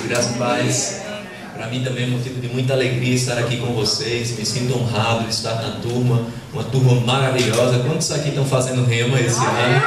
graça e paz. Para mim também é motivo de muita alegria estar aqui com vocês. Me sinto honrado de estar na turma, uma turma maravilhosa. Quantos aqui estão fazendo rema esse ano?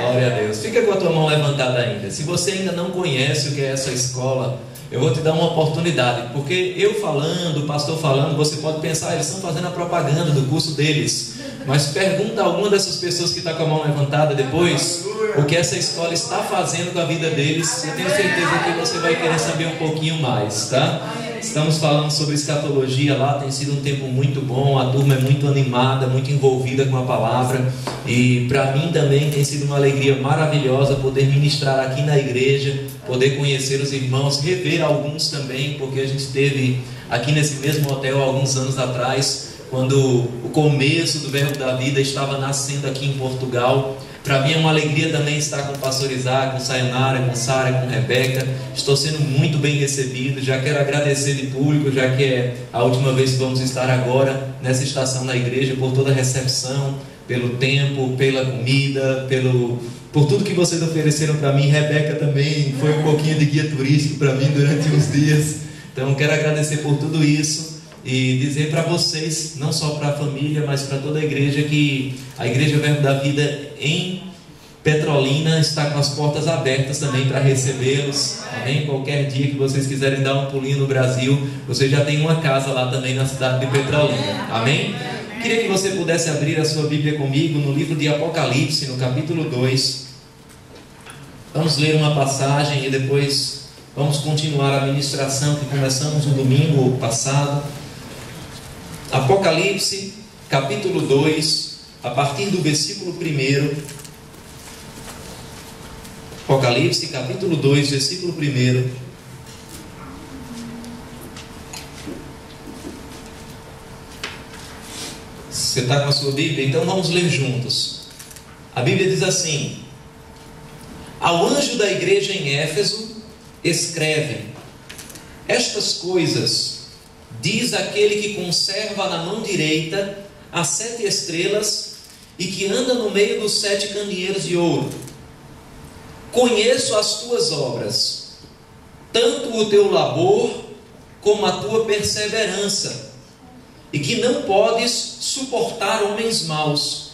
Glória a Deus. Fica com a tua mão levantada ainda. Se você ainda não conhece o que é essa escola, eu vou te dar uma oportunidade, porque eu falando, o pastor falando, você pode pensar, eles estão fazendo a propaganda do curso deles. Mas pergunta a alguma dessas pessoas que está com a mão levantada depois o que essa escola está fazendo com a vida deles. Eu tenho certeza que você vai querer saber um pouquinho mais, tá? Estamos falando sobre escatologia lá, tem sido um tempo muito bom, a turma é muito animada, muito envolvida com a palavra. E para mim também tem sido uma alegria maravilhosa poder ministrar aqui na igreja, poder conhecer os irmãos, rever alguns também, porque a gente esteve aqui nesse mesmo hotel há alguns anos atrás, quando o começo do Verbo da Vida estava nascendo aqui em Portugal. Para mim é uma alegria também estar com o pastor Isaac, com Sayonara, com Sara, com Rebeca. Estou sendo muito bem recebido. Já quero agradecer de público, já que é a última vez que vamos estar agora nessa estação na igreja, por toda a recepção, pelo tempo, pela comida, por tudo que vocês ofereceram para mim. Rebeca também foi um pouquinho de guia turístico para mim durante uns dias. Então quero agradecer por tudo isso e dizer para vocês, não só para a família, mas para toda a igreja, que a Igreja Verbo da Vida em Petrolina está com as portas abertas também para recebê-los. Amém? Qualquer dia que vocês quiserem dar um pulinho no Brasil, você já tem uma casa lá também na cidade de Petrolina. Amém? Queria que você pudesse abrir a sua Bíblia comigo no livro de Apocalipse, no capítulo 2. Vamos ler uma passagem e depois vamos continuar a ministração que começamos no domingo passado. Apocalipse, capítulo 2, a partir do versículo 1. Apocalipse, capítulo 2, versículo 1. Você está com a sua Bíblia? Então vamos ler juntos. A Bíblia diz assim: ao anjo da igreja em Éfeso, escreve: estas coisas diz aquele que conserva na mão direita as 7 estrelas e que anda no meio dos 7 candeeiros de ouro. Conheço as tuas obras, tanto o teu labor como a tua perseverança, e que não podes suportar homens maus,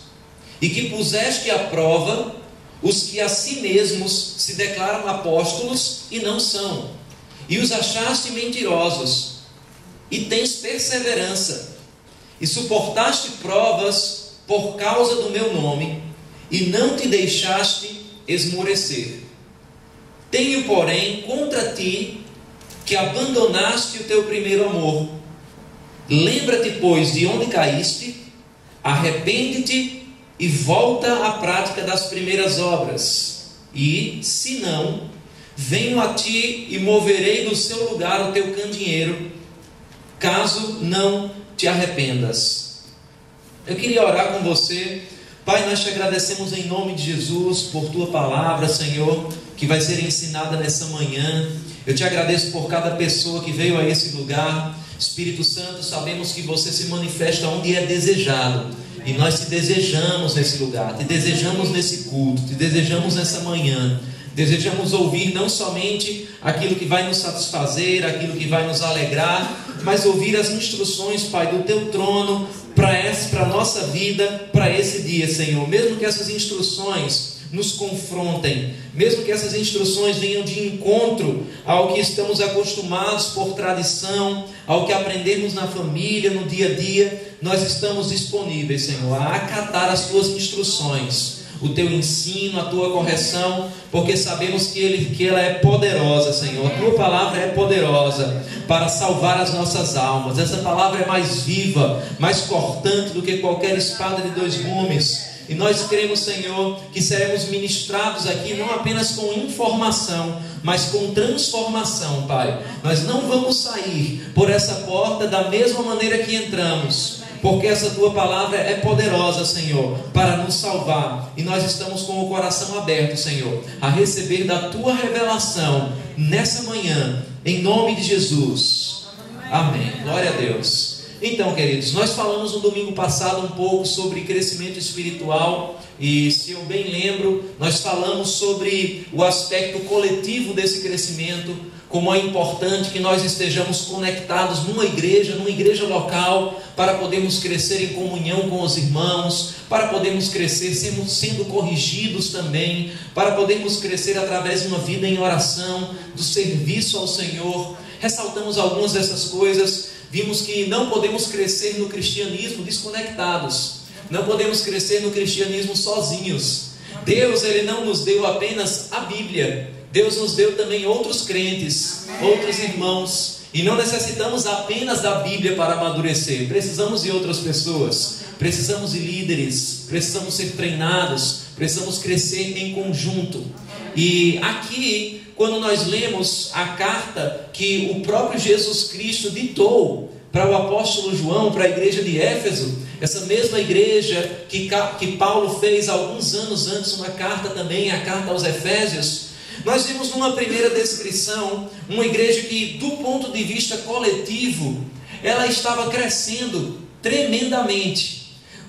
e que puseste à prova os que a si mesmos se declaram apóstolos e não são, e os achaste mentirosos, e tens perseverança, e suportaste provas por causa do meu nome, e não te deixaste esmorecer. Tenho, porém, contra ti que abandonaste o teu primeiro amor. Lembra-te, pois, de onde caíste, arrepende-te e volta à prática das primeiras obras. E, se não, venho a ti e moverei do seu lugar o teu candeeiro, caso não te arrependas. Eu queria orar com você. Pai, nós te agradecemos em nome de Jesus por tua palavra, Senhor, que vai ser ensinada nessa manhã. Eu te agradeço por cada pessoa que veio a esse lugar. Espírito Santo, sabemos que você se manifesta onde é desejado, e nós te desejamos nesse lugar, te desejamos nesse culto, te desejamos nessa manhã. Desejamos ouvir não somente aquilo que vai nos satisfazer, aquilo que vai nos alegrar, mas ouvir as instruções, Pai, do teu trono para a nossa vida, para esse dia, Senhor. Mesmo que essas instruções nos confrontem, mesmo que essas instruções venham de encontro ao que estamos acostumados por tradição, ao que aprendemos na família, no dia a dia, nós estamos disponíveis, Senhor, a acatar as tuas instruções, o teu ensino, a tua correção, porque sabemos que ela é poderosa, Senhor. A tua palavra é poderosa para salvar as nossas almas. Essa palavra é mais viva, mais cortante do que qualquer espada de 2 gumes. E nós cremos, Senhor, que seremos ministrados aqui não apenas com informação, mas com transformação, Pai. Nós não vamos sair por essa porta da mesma maneira que entramos, porque essa tua palavra é poderosa, Senhor, para nos salvar. E nós estamos com o coração aberto, Senhor, a receber da tua revelação nessa manhã, em nome de Jesus. Amém. Glória a Deus. Então, queridos, nós falamos no domingo passado um pouco sobre crescimento espiritual e, se eu bem lembro, nós falamos sobre o aspecto coletivo desse crescimento, como é importante que nós estejamos conectados numa igreja local, para podermos crescer em comunhão com os irmãos, para podermos crescer sendo corrigidos também, para podermos crescer através de uma vida em oração, do serviço ao Senhor. Ressaltamos algumas dessas coisas. Vimos que não podemos crescer no cristianismo desconectados, não podemos crescer no cristianismo sozinhos. Deus, Ele não nos deu apenas a Bíblia, Deus nos deu também outros crentes, outros irmãos, e não necessitamos apenas da Bíblia para amadurecer. Precisamos de outras pessoas, precisamos de líderes, precisamos ser treinados, precisamos crescer em conjunto. E aqui, quando nós lemos a carta que o próprio Jesus Cristo ditou para o apóstolo João, para a igreja de Éfeso, essa mesma igreja que Paulo fez alguns anos antes uma carta também, a carta aos Efésios, nós vimos numa primeira descrição uma igreja que, do ponto de vista coletivo, ela estava crescendo tremendamente.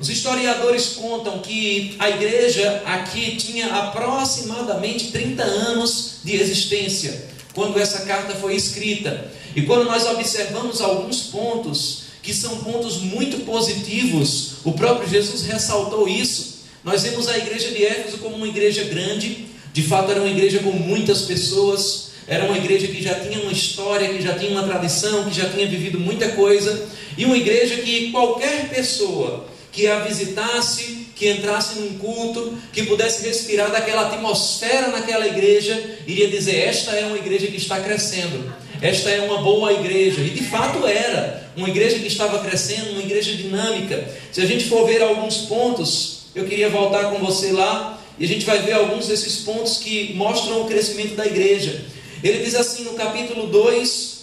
Os historiadores contam que a igreja aqui tinha aproximadamente 30 anos de existência, quando essa carta foi escrita. E quando nós observamos alguns pontos, que são pontos muito positivos, o próprio Jesus ressaltou isso. Nós vemos a igreja de Éfeso como uma igreja grande, de fato era uma igreja com muitas pessoas, era uma igreja que já tinha uma história, que já tinha uma tradição, que já tinha vivido muita coisa, e uma igreja que qualquer pessoa que a visitasse, que entrasse num culto, que pudesse respirar daquela atmosfera naquela igreja, iria dizer: esta é uma igreja que está crescendo, esta é uma boa igreja. E de fato era uma igreja que estava crescendo, uma igreja dinâmica. Se a gente for ver alguns pontos, eu queria voltar com você lá, e a gente vai ver alguns desses pontos que mostram o crescimento da igreja. Ele diz assim no capítulo 2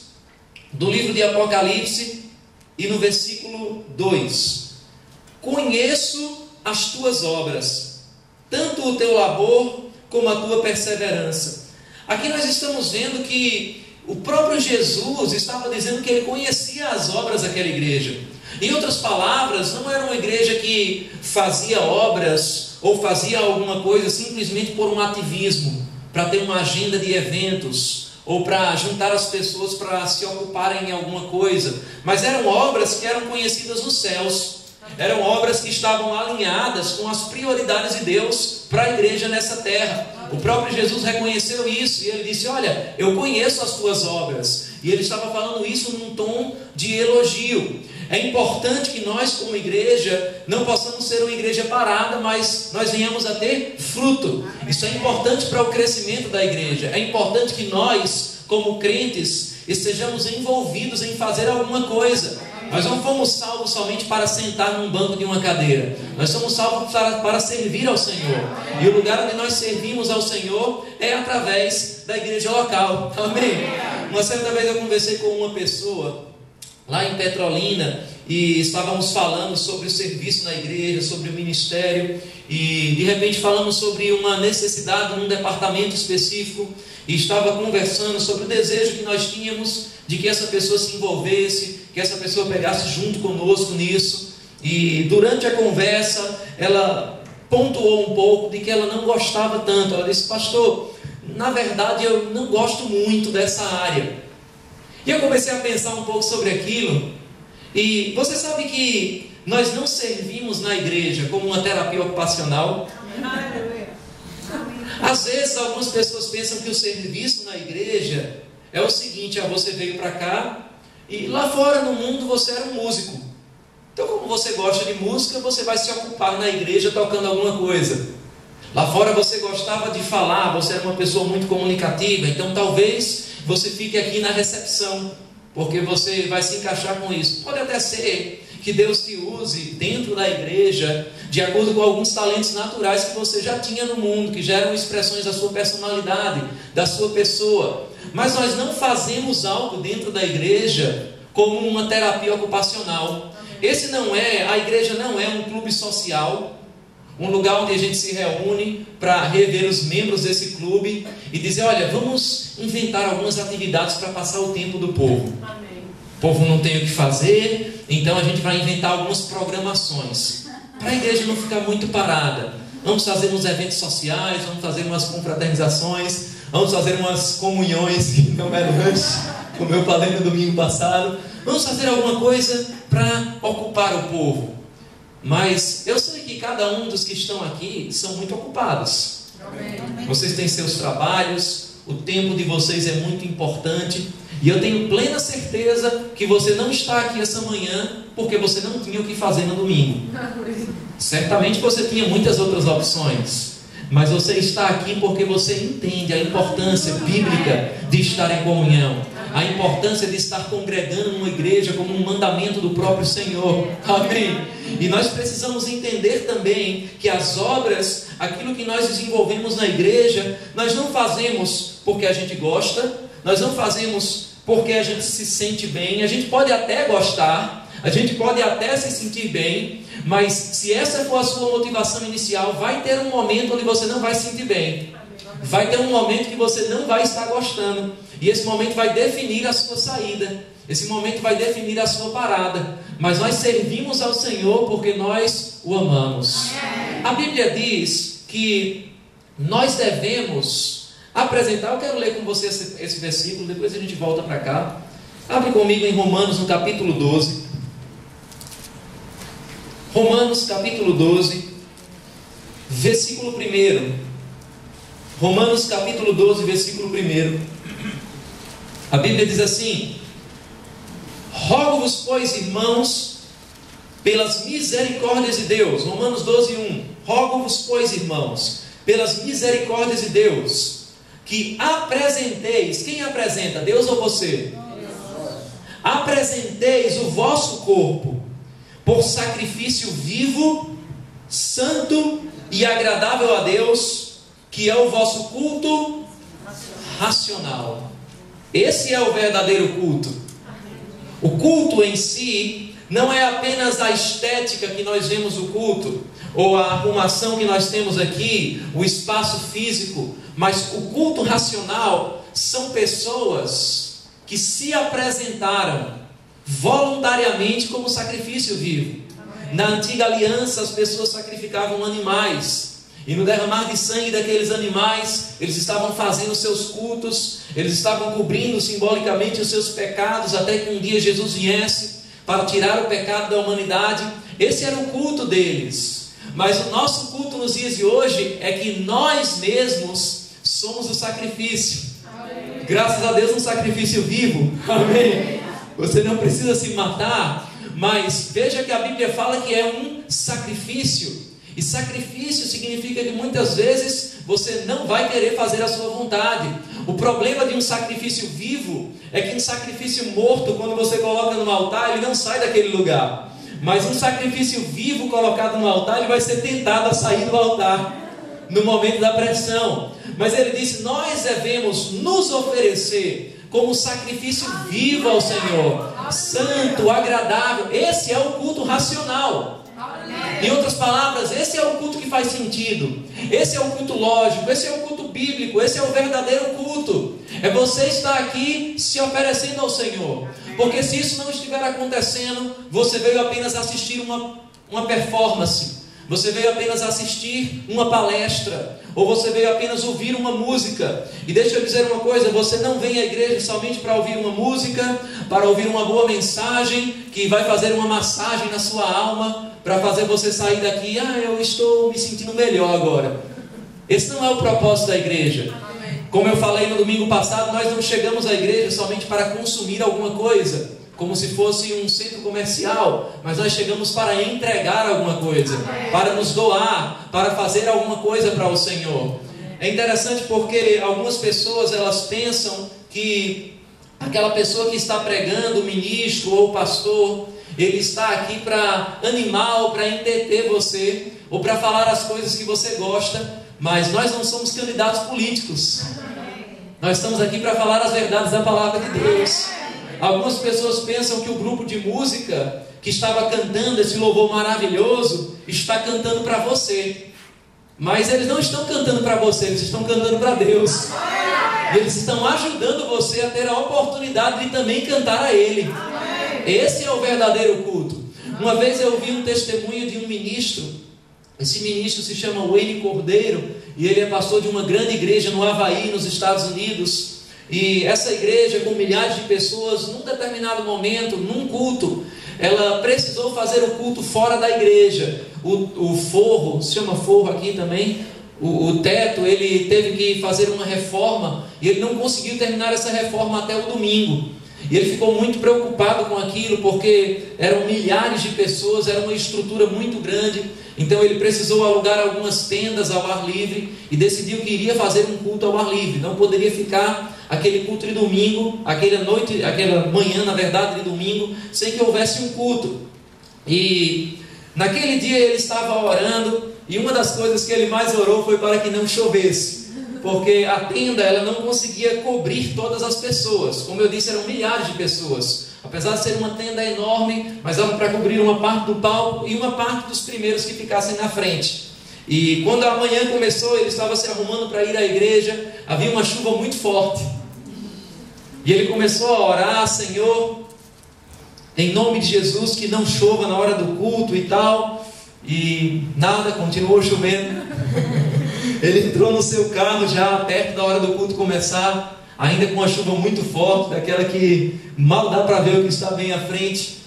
do livro de Apocalipse, e no versículo 2: conheço as tuas obras, tanto o teu labor como a tua perseverança. Aqui nós estamos vendo que o próprio Jesus estava dizendo que ele conhecia as obras daquela igreja. Em outras palavras, não era uma igreja que fazia obras ou fazia alguma coisa simplesmente por um ativismo, para ter uma agenda de eventos, ou para juntar as pessoas para se ocuparem em alguma coisa, mas eram obras que eram conhecidas nos céus. Eram obras que estavam alinhadas com as prioridades de Deus para a igreja nessa terra. O próprio Jesus reconheceu isso e ele disse: olha, eu conheço as tuas obras. E ele estava falando isso num tom de elogio. É importante que nós, como igreja, não possamos ser uma igreja parada, mas nós venhamos a ter fruto. Isso é importante para o crescimento da igreja. É importante que nós, como crentes, estejamos envolvidos em fazer alguma coisa. Nós não fomos salvos somente para sentar num banco de uma cadeira. Nós somos salvos para servir ao Senhor. E o lugar onde nós servimos ao Senhor é através da igreja local. Amém? Uma certa vez eu conversei com uma pessoa lá em Petrolina, e estávamos falando sobre o serviço na igreja, sobre o ministério, e de repente falamos sobre uma necessidade num departamento específico, e estava conversando sobre o desejo que nós tínhamos de que essa pessoa se envolvesse, que essa pessoa pegasse junto conosco nisso. E durante a conversa ela pontuou um pouco de que ela não gostava tanto. Ela disse: pastor, na verdade eu não gosto muito dessa área. E eu comecei a pensar um pouco sobre aquilo. E você sabe que nós não servimos na igreja como uma terapia ocupacional? Às vezes algumas pessoas pensam que o serviço na igreja é o seguinte: você veio para cá e lá fora no mundo você era um músico. Então, como você gosta de música, você vai se ocupar na igreja tocando alguma coisa. Lá fora você gostava de falar, você era uma pessoa muito comunicativa, então talvez você fique aqui na recepção, porque você vai se encaixar com isso. Pode até ser que Deus te use dentro da igreja, de acordo com alguns talentos naturais que você já tinha no mundo, que já eram expressões da sua personalidade, da sua pessoa. Mas nós não fazemos algo dentro da igreja como uma terapia ocupacional. A igreja não é um clube social, um lugar onde a gente se reúne para rever os membros desse clube e dizer: olha, vamos inventar algumas atividades para passar o tempo do povo. Amém. O povo não tem o que fazer, então a gente vai inventar algumas programações para a igreja não ficar muito parada. Vamos fazer uns eventos sociais, vamos fazer umas confraternizações, vamos fazer umas comunhões que não é lanche, como eu falei no domingo passado. Vamos fazer alguma coisa para ocupar o povo. Mas eu sei que cada um dos que estão aqui são muito ocupados. Vocês têm seus trabalhos, o tempo de vocês é muito importante. E eu tenho plena certeza que você não está aqui essa manhã porque você não tinha o que fazer no domingo. Certamente você tinha muitas outras opções, mas você está aqui porque você entende a importância bíblica de estar em comunhão, a importância de estar congregando numa igreja como um mandamento do próprio Senhor. Amém? E nós precisamos entender também que as obras, aquilo que nós desenvolvemos na igreja, nós não fazemos porque a gente gosta, nós não fazemos porque a gente se sente bem. A gente pode até gostar, a gente pode até se sentir bem, mas se essa for a sua motivação inicial, vai ter um momento onde você não vai se sentir bem. Vai ter um momento que você não vai estar gostando. E esse momento vai definir a sua saída. Esse momento vai definir a sua parada. Mas nós servimos ao Senhor porque nós o amamos. A Bíblia diz que nós devemos apresentar. Eu quero ler com você esse versículo, depois a gente volta para cá. Abre comigo em Romanos, no capítulo 12. Romanos, capítulo 12, versículo 1. Romanos, capítulo 12, versículo 1. A Bíblia diz assim: rogo-vos, pois, irmãos, pelas misericórdias de Deus. Romanos 12, 1. Rogo-vos, pois, irmãos, pelas misericórdias de Deus, que apresenteis. Quem apresenta? Deus ou você? Apresenteis o vosso corpo por sacrifício vivo, santo e agradável a Deus, que é o vosso culto racional. Esse é o verdadeiro culto. O culto em si não é apenas a estética que nós vemos o culto, ou a arrumação que nós temos aqui, o espaço físico, mas o culto racional são pessoas que se apresentaram voluntariamente como sacrifício vivo. Na antiga aliança as pessoas sacrificavam animais, e no derramar de sangue daqueles animais eles estavam fazendo seus cultos, eles estavam cobrindo simbolicamente os seus pecados, até que um dia Jesus viesse para tirar o pecado da humanidade. Esse era o culto deles. Mas o nosso culto nos dias de hoje é que nós mesmos somos o sacrifício. Amém. Graças a Deus, um sacrifício vivo. Amém. Você não precisa se matar, mas veja que a Bíblia fala que é um sacrifício. E sacrifício significa que muitas vezes você não vai querer fazer a sua vontade. O problema de um sacrifício vivo é que um sacrifício morto, quando você coloca no altar, ele não sai daquele lugar. Mas um sacrifício vivo colocado no altar, ele vai ser tentado a sair do altar no momento da pressão. Mas ele disse: nós devemos nos oferecer como sacrifício vivo ao Senhor, santo, agradável. Esse é o culto racional. Em outras palavras, esse é o culto que faz sentido. Esse é o culto lógico, esse é o culto bíblico, esse é o verdadeiro culto. É você estar aqui se oferecendo ao Senhor. Porque se isso não estiver acontecendo, você veio apenas assistir uma performance, você veio apenas assistir uma palestra, ou você veio apenas ouvir uma música. E deixa eu dizer uma coisa: você não vem à igreja somente para ouvir uma música, para ouvir uma boa mensagem que vai fazer uma massagem na sua alma, para fazer você sair daqui: eu estou me sentindo melhor agora. Esse não é o propósito da igreja. Como eu falei no domingo passado, nós não chegamos à igreja somente para consumir alguma coisa, como se fosse um centro comercial, mas nós chegamos para entregar alguma coisa, para nos doar, para fazer alguma coisa para o Senhor. É interessante porque algumas pessoas, elas pensam que aquela pessoa que está pregando, o ministro ou o pastor, ele está aqui para animar ou para entreter você, ou para falar as coisas que você gosta. Mas nós não somos candidatos políticos. Nós estamos aqui para falar as verdades da palavra de Deus. Algumas pessoas pensam que o grupo de música que estava cantando esse louvor maravilhoso está cantando para você. Mas eles não estão cantando para você, eles estão cantando para Deus. E eles estão ajudando você a ter a oportunidade de também cantar a Ele. Esse é o verdadeiro culto. Uma vez eu ouvi um testemunho de um ministro. Esse ministro se chama Wayne Cordeiro e ele é pastor de uma grande igreja no Havaí, nos Estados Unidos. E essa igreja, com milhares de pessoas, num determinado momento, num culto, ela precisou fazer o culto fora da igreja. O forro, se chama forro aqui também, o teto, ele teve que fazer uma reforma e ele não conseguiu terminar essa reforma até o domingo. E ele ficou muito preocupado com aquilo, porque eram milhares de pessoas, era uma estrutura muito grande. Então ele precisou alugar algumas tendas ao ar livre e decidiu que iria fazer um culto ao ar livre. Não poderia ficar aquele culto de domingo, aquela manhã, na verdade, de domingo, sem que houvesse um culto. E naquele dia ele estava orando, e uma das coisas que ele mais orou foi para que não chovesse, porque a tenda ela não conseguia cobrir todas as pessoas. Como eu disse, eram milhares de pessoas. Apesar de ser uma tenda enorme, mas dava para cobrir uma parte do palco e uma parte dos primeiros que ficassem na frente. E quando a manhã começou, ele estava se arrumando para ir à igreja, havia uma chuva muito forte. E ele começou a orar: Senhor, em nome de Jesus, que não chova na hora do culto e tal. E nada, continuou chovendo. Ele entrou no seu carro já perto da hora do culto começar, ainda com uma chuva muito forte, daquela que mal dá para ver o que está bem à frente.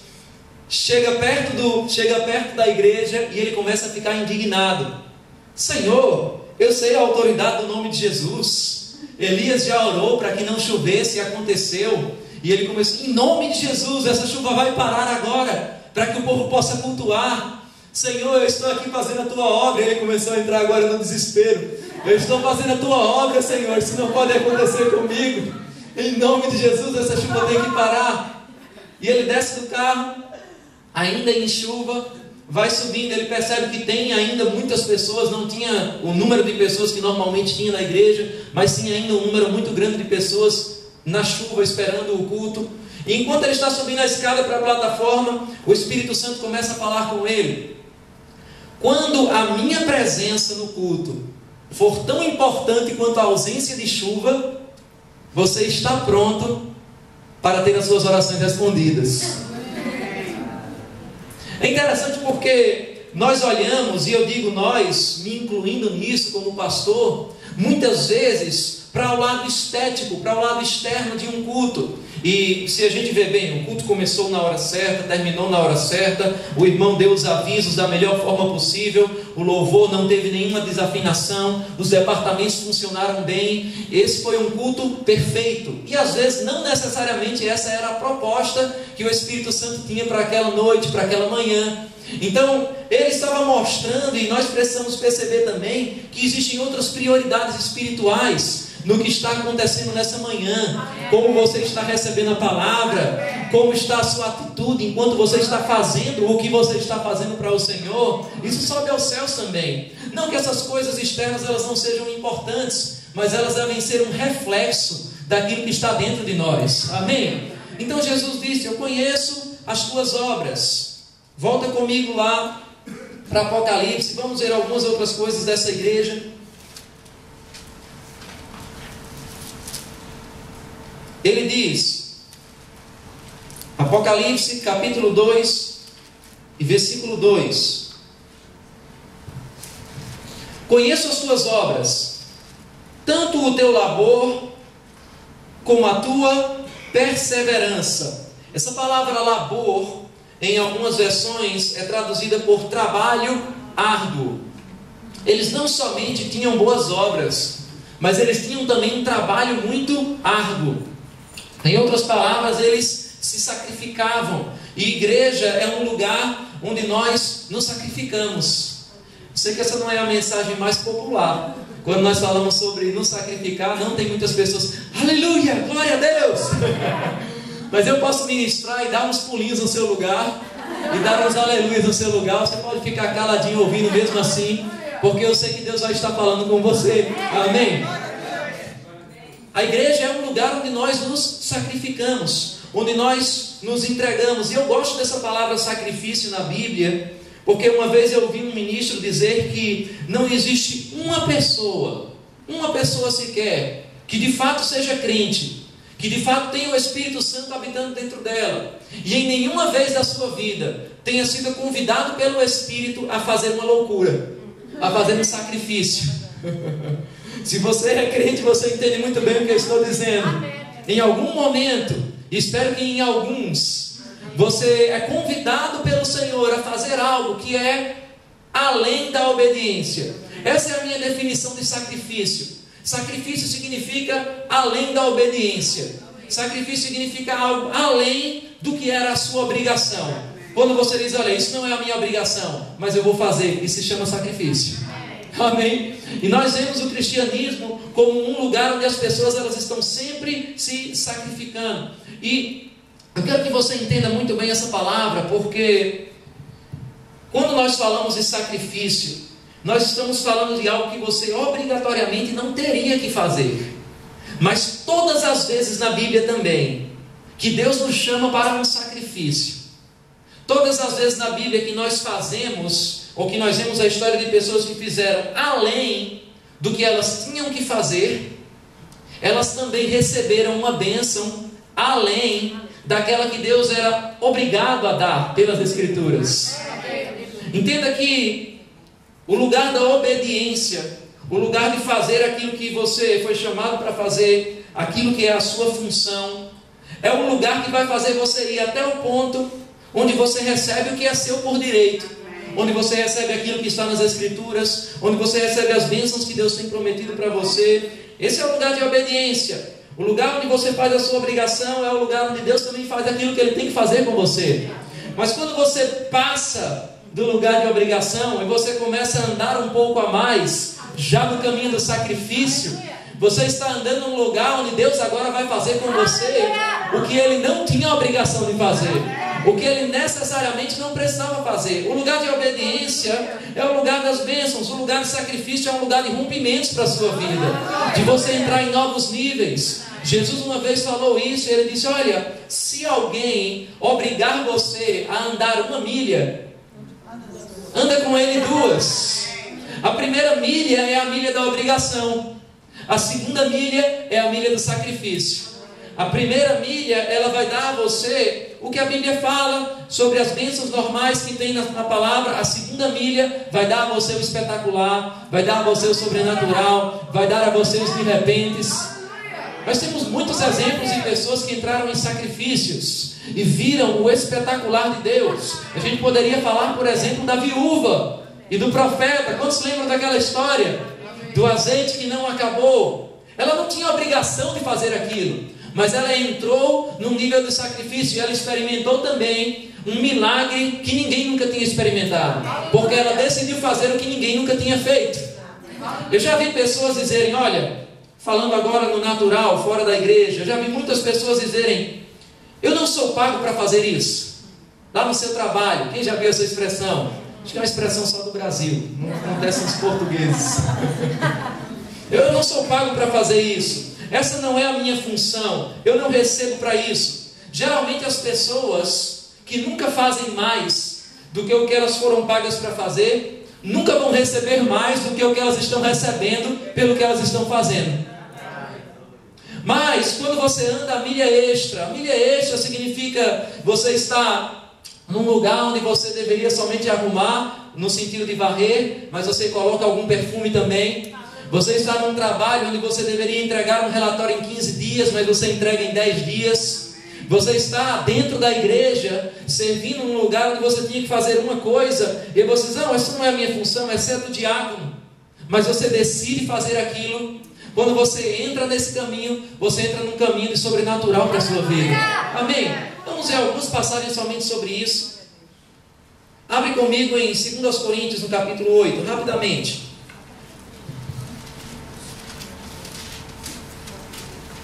Chega perto da igreja e ele começa a ficar indignado. Senhor, eu sei a autoridade do nome de Jesus. Elias já orou para que não chovesse e aconteceu. E ele começou: em nome de Jesus, essa chuva vai parar agora, para que o povo possa cultuar. Senhor, eu estou aqui fazendo a tua obra. E ele começou a entrar agora no desespero. Eu estou fazendo a tua obra, Senhor, isso não pode acontecer comigo. Em nome de Jesus, essa chuva tem que parar. E ele desce do carro, ainda em chuva, vai subindo. Ele percebe que tem ainda muitas pessoas. Não tinha o número de pessoas que normalmente tinha na igreja, mas tinha ainda um número muito grande de pessoas na chuva esperando o culto. E enquanto ele está subindo a escada para a plataforma, o Espírito Santo começa a falar com ele: quando a minha presença no culto for tão importante quanto a ausência de chuva, você está pronto para ter as suas orações respondidas. É interessante porque nós olhamos, e eu digo nós, me incluindo nisso como pastor, muitas vezes para o lado estético, para o lado externo de um culto. E se a gente vê bem, o culto começou na hora certa, terminou na hora certa, o irmão deu os avisos da melhor forma possível, o louvor não teve nenhuma desafinação, os departamentos funcionaram bem. Esse foi um culto perfeito. E às vezes não necessariamente essa era a proposta que o Espírito Santo tinha para aquela noite, para aquela manhã. Então ele estava mostrando, e nós precisamos perceber também, que existem outras prioridades espirituais no que está acontecendo nessa manhã. Como você está recebendo a palavra, como está a sua atitude enquanto você está fazendo o que você está fazendo para o Senhor. Isso sobe aos céus também. Não que essas coisas externas elas não sejam importantes, mas elas devem ser um reflexo daquilo que está dentro de nós. Amém? Então Jesus disse: eu conheço as tuas obras. Volta comigo lá para Apocalipse, vamos ver algumas outras coisas dessa igreja. Ele diz, Apocalipse capítulo 2 e versículo 2: conheço as tuas obras, tanto o teu labor como a tua perseverança. Essa palavra labor, em algumas versões, é traduzida por trabalho árduo. Eles não somente tinham boas obras, mas eles tinham também um trabalho muito árduo. Em outras palavras, eles se sacrificavam. E igreja é um lugar onde nós nos sacrificamos. Sei que essa não é a mensagem mais popular. Quando nós falamos sobre nos sacrificar, não tem muitas pessoas: aleluia, glória a Deus. Mas eu posso ministrar e dar uns pulinhos no seu lugar, e dar uns aleluias no seu lugar. Você pode ficar caladinho ouvindo mesmo assim, porque eu sei que Deus vai estar falando com você. Amém? A igreja é um lugar onde nós nos sacrificamos, onde nós nos entregamos. E eu gosto dessa palavra sacrifício na Bíblia, porque uma vez eu ouvi um ministro dizer que não existe uma pessoa sequer, que de fato seja crente, que de fato tenha o Espírito Santo habitando dentro dela, e em nenhuma vez da sua vida tenha sido convidado pelo Espírito a fazer uma loucura, a fazer um sacrifício. Se você é crente, você entende muito bem o que eu estou dizendo. Em algum momento, espero que em alguns, você é convidado pelo Senhor a fazer algo que é além da obediência. Essa é a minha definição de sacrifício. Sacrifício significa além da obediência. Sacrifício significa algo além do que era a sua obrigação. Quando você diz, olha, isso não é a minha obrigação, mas eu vou fazer, isso se chama sacrifício. Amém? E nós vemos o cristianismo como um lugar onde as pessoas elas estão sempre se sacrificando. E eu quero que você entenda muito bem essa palavra, porque quando nós falamos de sacrifício, nós estamos falando de algo que você obrigatoriamente não teria que fazer. Mas todas as vezes na Bíblia também, que Deus nos chama para um sacrifício. Todas as vezes na Bíblia que nós fazemos, ou que nós vemos a história de pessoas que fizeram além do que elas tinham que fazer, elas também receberam uma bênção além daquela que Deus era obrigado a dar pelas Escrituras. Entenda que o lugar da obediência, o lugar de fazer aquilo que você foi chamado para fazer, aquilo que é a sua função, é um lugar que vai fazer você ir até o ponto onde você recebe o que é seu por direito, onde você recebe aquilo que está nas Escrituras, onde você recebe as bênçãos que Deus tem prometido para você. Esse é o lugar de obediência. O lugar onde você faz a sua obrigação é o lugar onde Deus também faz aquilo que Ele tem que fazer com você. Mas quando você passa do lugar de obrigação e você começa a andar um pouco a mais, já no caminho do sacrifício, você está andando num lugar onde Deus agora vai fazer com você o que Ele não tinha a obrigação de fazer, o que Ele necessariamente não precisava fazer. O lugar de obediência é o lugar das bênçãos. O lugar de sacrifício é um lugar de rompimentos para a sua vida, de você entrar em novos níveis. Jesus uma vez falou isso, Ele disse, olha, se alguém obrigar você a andar 1 milha, anda com ele 2. A primeira milha é a milha da obrigação. A segunda milha é a milha do sacrifício. A primeira milha, ela vai dar a você o que a Bíblia fala sobre as bênçãos normais que tem na palavra. A segunda milha vai dar a você o espetacular, vai dar a você o sobrenatural, vai dar a você os de repentes. Nós temos muitos exemplos de pessoas que entraram em sacrifícios e viram o espetacular de Deus. A gente poderia falar, por exemplo, da viúva e do profeta. Quantos lembram daquela história? Do azeite que não acabou. Ela não tinha obrigação de fazer aquilo, mas ela entrou num nível de sacrifício e ela experimentou também um milagre que ninguém nunca tinha experimentado, porque ela decidiu fazer o que ninguém nunca tinha feito. Eu já vi pessoas dizerem, olha, falando agora no natural, fora da igreja, eu já vi muitas pessoas dizerem, eu não sou pago para fazer isso. Lá no seu trabalho, quem já viu essa expressão? Acho que é uma expressão só do Brasil, não acontece nos portugueses. Eu não sou pago para fazer isso. Essa não é a minha função. Eu não recebo para isso. Geralmente as pessoas que nunca fazem mais do que o que elas foram pagas para fazer, nunca vão receber mais do que o que elas estão recebendo pelo que elas estão fazendo. Mas quando você anda a milha extra significa você está num lugar onde você deveria somente arrumar, no sentido de varrer, mas você coloca algum perfume também. Você está num trabalho onde você deveria entregar um relatório em 15 dias, mas você entrega em 10 dias. Você está dentro da igreja, servindo num lugar onde você tinha que fazer uma coisa, e você diz, não, essa não é a minha função, essa é do diácono. Mas você decide fazer aquilo. Quando você entra nesse caminho, você entra num caminho de sobrenatural para a sua vida. Amém? Vamos ver algumas passagens somente sobre isso. Abre comigo em 2 Coríntios, no capítulo 8, rapidamente.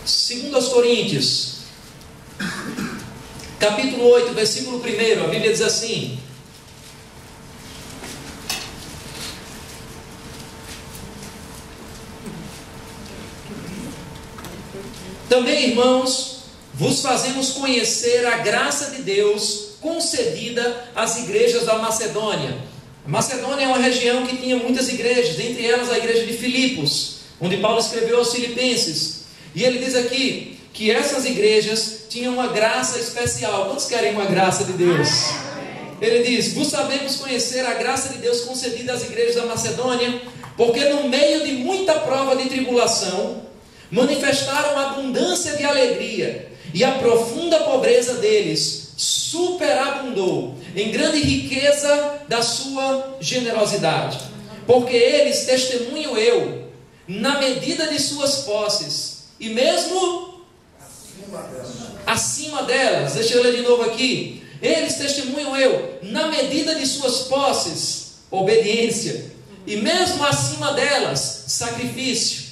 2 Coríntios, capítulo 8, versículo 1, a Bíblia diz assim: também, irmãos, vos fazemos conhecer a graça de Deus concedida às igrejas da Macedônia. A Macedônia é uma região que tinha muitas igrejas, dentre elas a igreja de Filipos, onde Paulo escreveu aos Filipenses. E ele diz aqui que essas igrejas tinham uma graça especial. Quantos querem uma graça de Deus? Ele diz: vos sabemos conhecer a graça de Deus concedida às igrejas da Macedônia, porque no meio de muita prova de tribulação, manifestaram abundância de alegria, e a profunda pobreza deles superabundou em grande riqueza da sua generosidade. Porque eles, testemunho eu, na medida de suas posses, e mesmo acima delas, deixa eu ler de novo aqui, eles, testemunham eu, na medida de suas posses, obediência, e mesmo acima delas, sacrifício,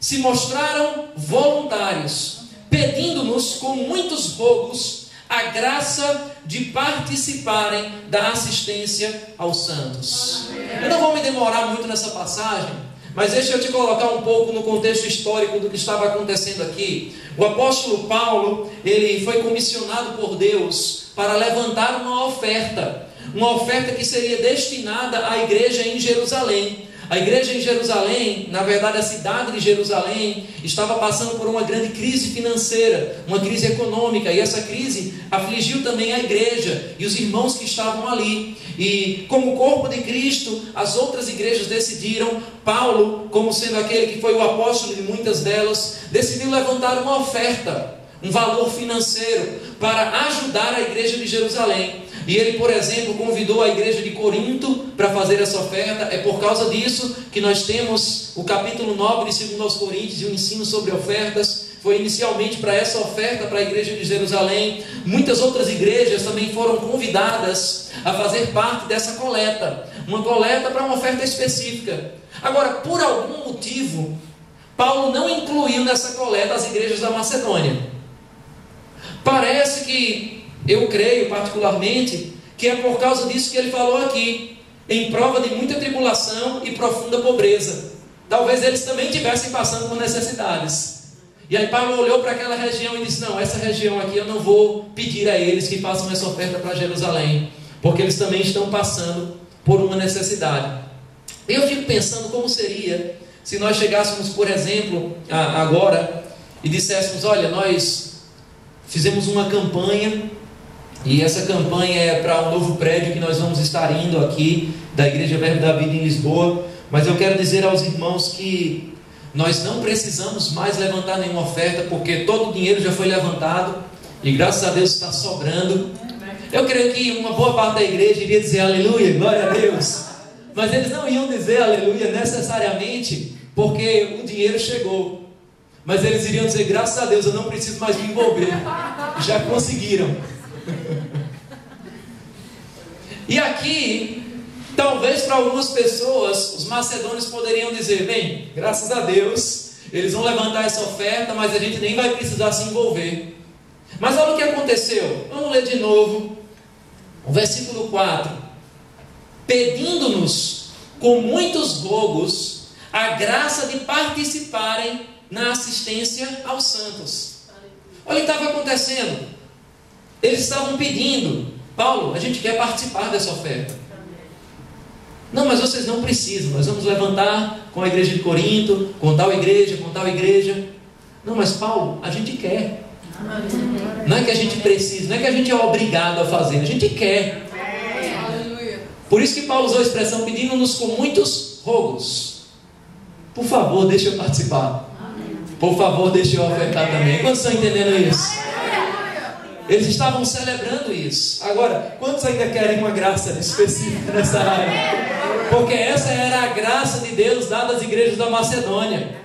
se mostraram voluntários, pedindo-nos com muitos rogos a graça de participarem da assistência aos santos. Eu não vou me demorar muito nessa passagem, mas deixa eu te colocar um pouco no contexto histórico do que estava acontecendo aqui. O apóstolo Paulo, ele foi comissionado por Deus para levantar uma oferta que seria destinada à igreja em Jerusalém. A igreja em Jerusalém, na verdade a cidade de Jerusalém, estava passando por uma grande crise financeira, uma crise econômica, e essa crise afligiu também a igreja e os irmãos que estavam ali. E como corpo de Cristo, as outras igrejas decidiram, Paulo, como sendo aquele que foi o apóstolo de muitas delas, decidiu levantar uma oferta, um valor financeiro, para ajudar a igreja de Jerusalém. E ele, por exemplo, convidou a igreja de Corinto para fazer essa oferta. É por causa disso que nós temos o capítulo 9 de 2 aos Coríntios e o ensino sobre ofertas. Foi inicialmente para essa oferta para a igreja de Jerusalém. Muitas outras igrejas também foram convidadas a fazer parte dessa coleta. Uma coleta para uma oferta específica. Agora, por algum motivo, Paulo não incluiu nessa coleta as igrejas da Macedônia. Parece que, eu creio particularmente, que é por causa disso que ele falou aqui, em prova de muita tribulação e profunda pobreza. Talvez eles também estivessem passando por necessidades. E aí Paulo olhou para aquela região e disse: não, essa região aqui eu não vou pedir a eles que façam essa oferta para Jerusalém, porque eles também estão passando por uma necessidade. Eu fico pensando como seria se nós chegássemos, por exemplo, agora e disséssemos: olha, nós fizemos uma campanha, e essa campanha é para um novo prédio que nós vamos estar indo aqui, da Igreja Verbo da Vida em Lisboa. Mas eu quero dizer aos irmãos que nós não precisamos mais levantar nenhuma oferta, porque todo o dinheiro já foi levantado, e graças a Deus está sobrando. Eu creio que uma boa parte da igreja iria dizer aleluia, glória a Deus. Mas eles não iam dizer aleluia necessariamente, porque o dinheiro chegou. Mas eles iriam dizer: graças a Deus, eu não preciso mais me envolver. Já conseguiram. E aqui, talvez para algumas pessoas, os macedônios poderiam dizer: bem, graças a Deus, eles vão levantar essa oferta, mas a gente nem vai precisar se envolver. Mas olha o que aconteceu. Vamos ler de novo o versículo 4. Pedindo-nos com muitos rogos a graça de participarem na assistência aos santos. Olha o que estava acontecendo. Eles estavam pedindo: Paulo, a gente quer participar dessa oferta. Não, mas vocês não precisam, nós vamos levantar com a igreja de Corinto, com tal igreja, com tal igreja. Não, mas Paulo, a gente quer. Não é que a gente precisa, não é que a gente é obrigado a fazer, a gente quer. Por isso que Paulo usou a expressão pedindo-nos com muitos rogos. Por favor, deixa eu participar. Por favor, deixa eu ofertar também. Quantos estão entendendo isso? Eles estavam celebrando isso. Agora, quantos ainda querem uma graça específica nessa área? Porque essa era a graça de Deus dada às igrejas da Macedônia.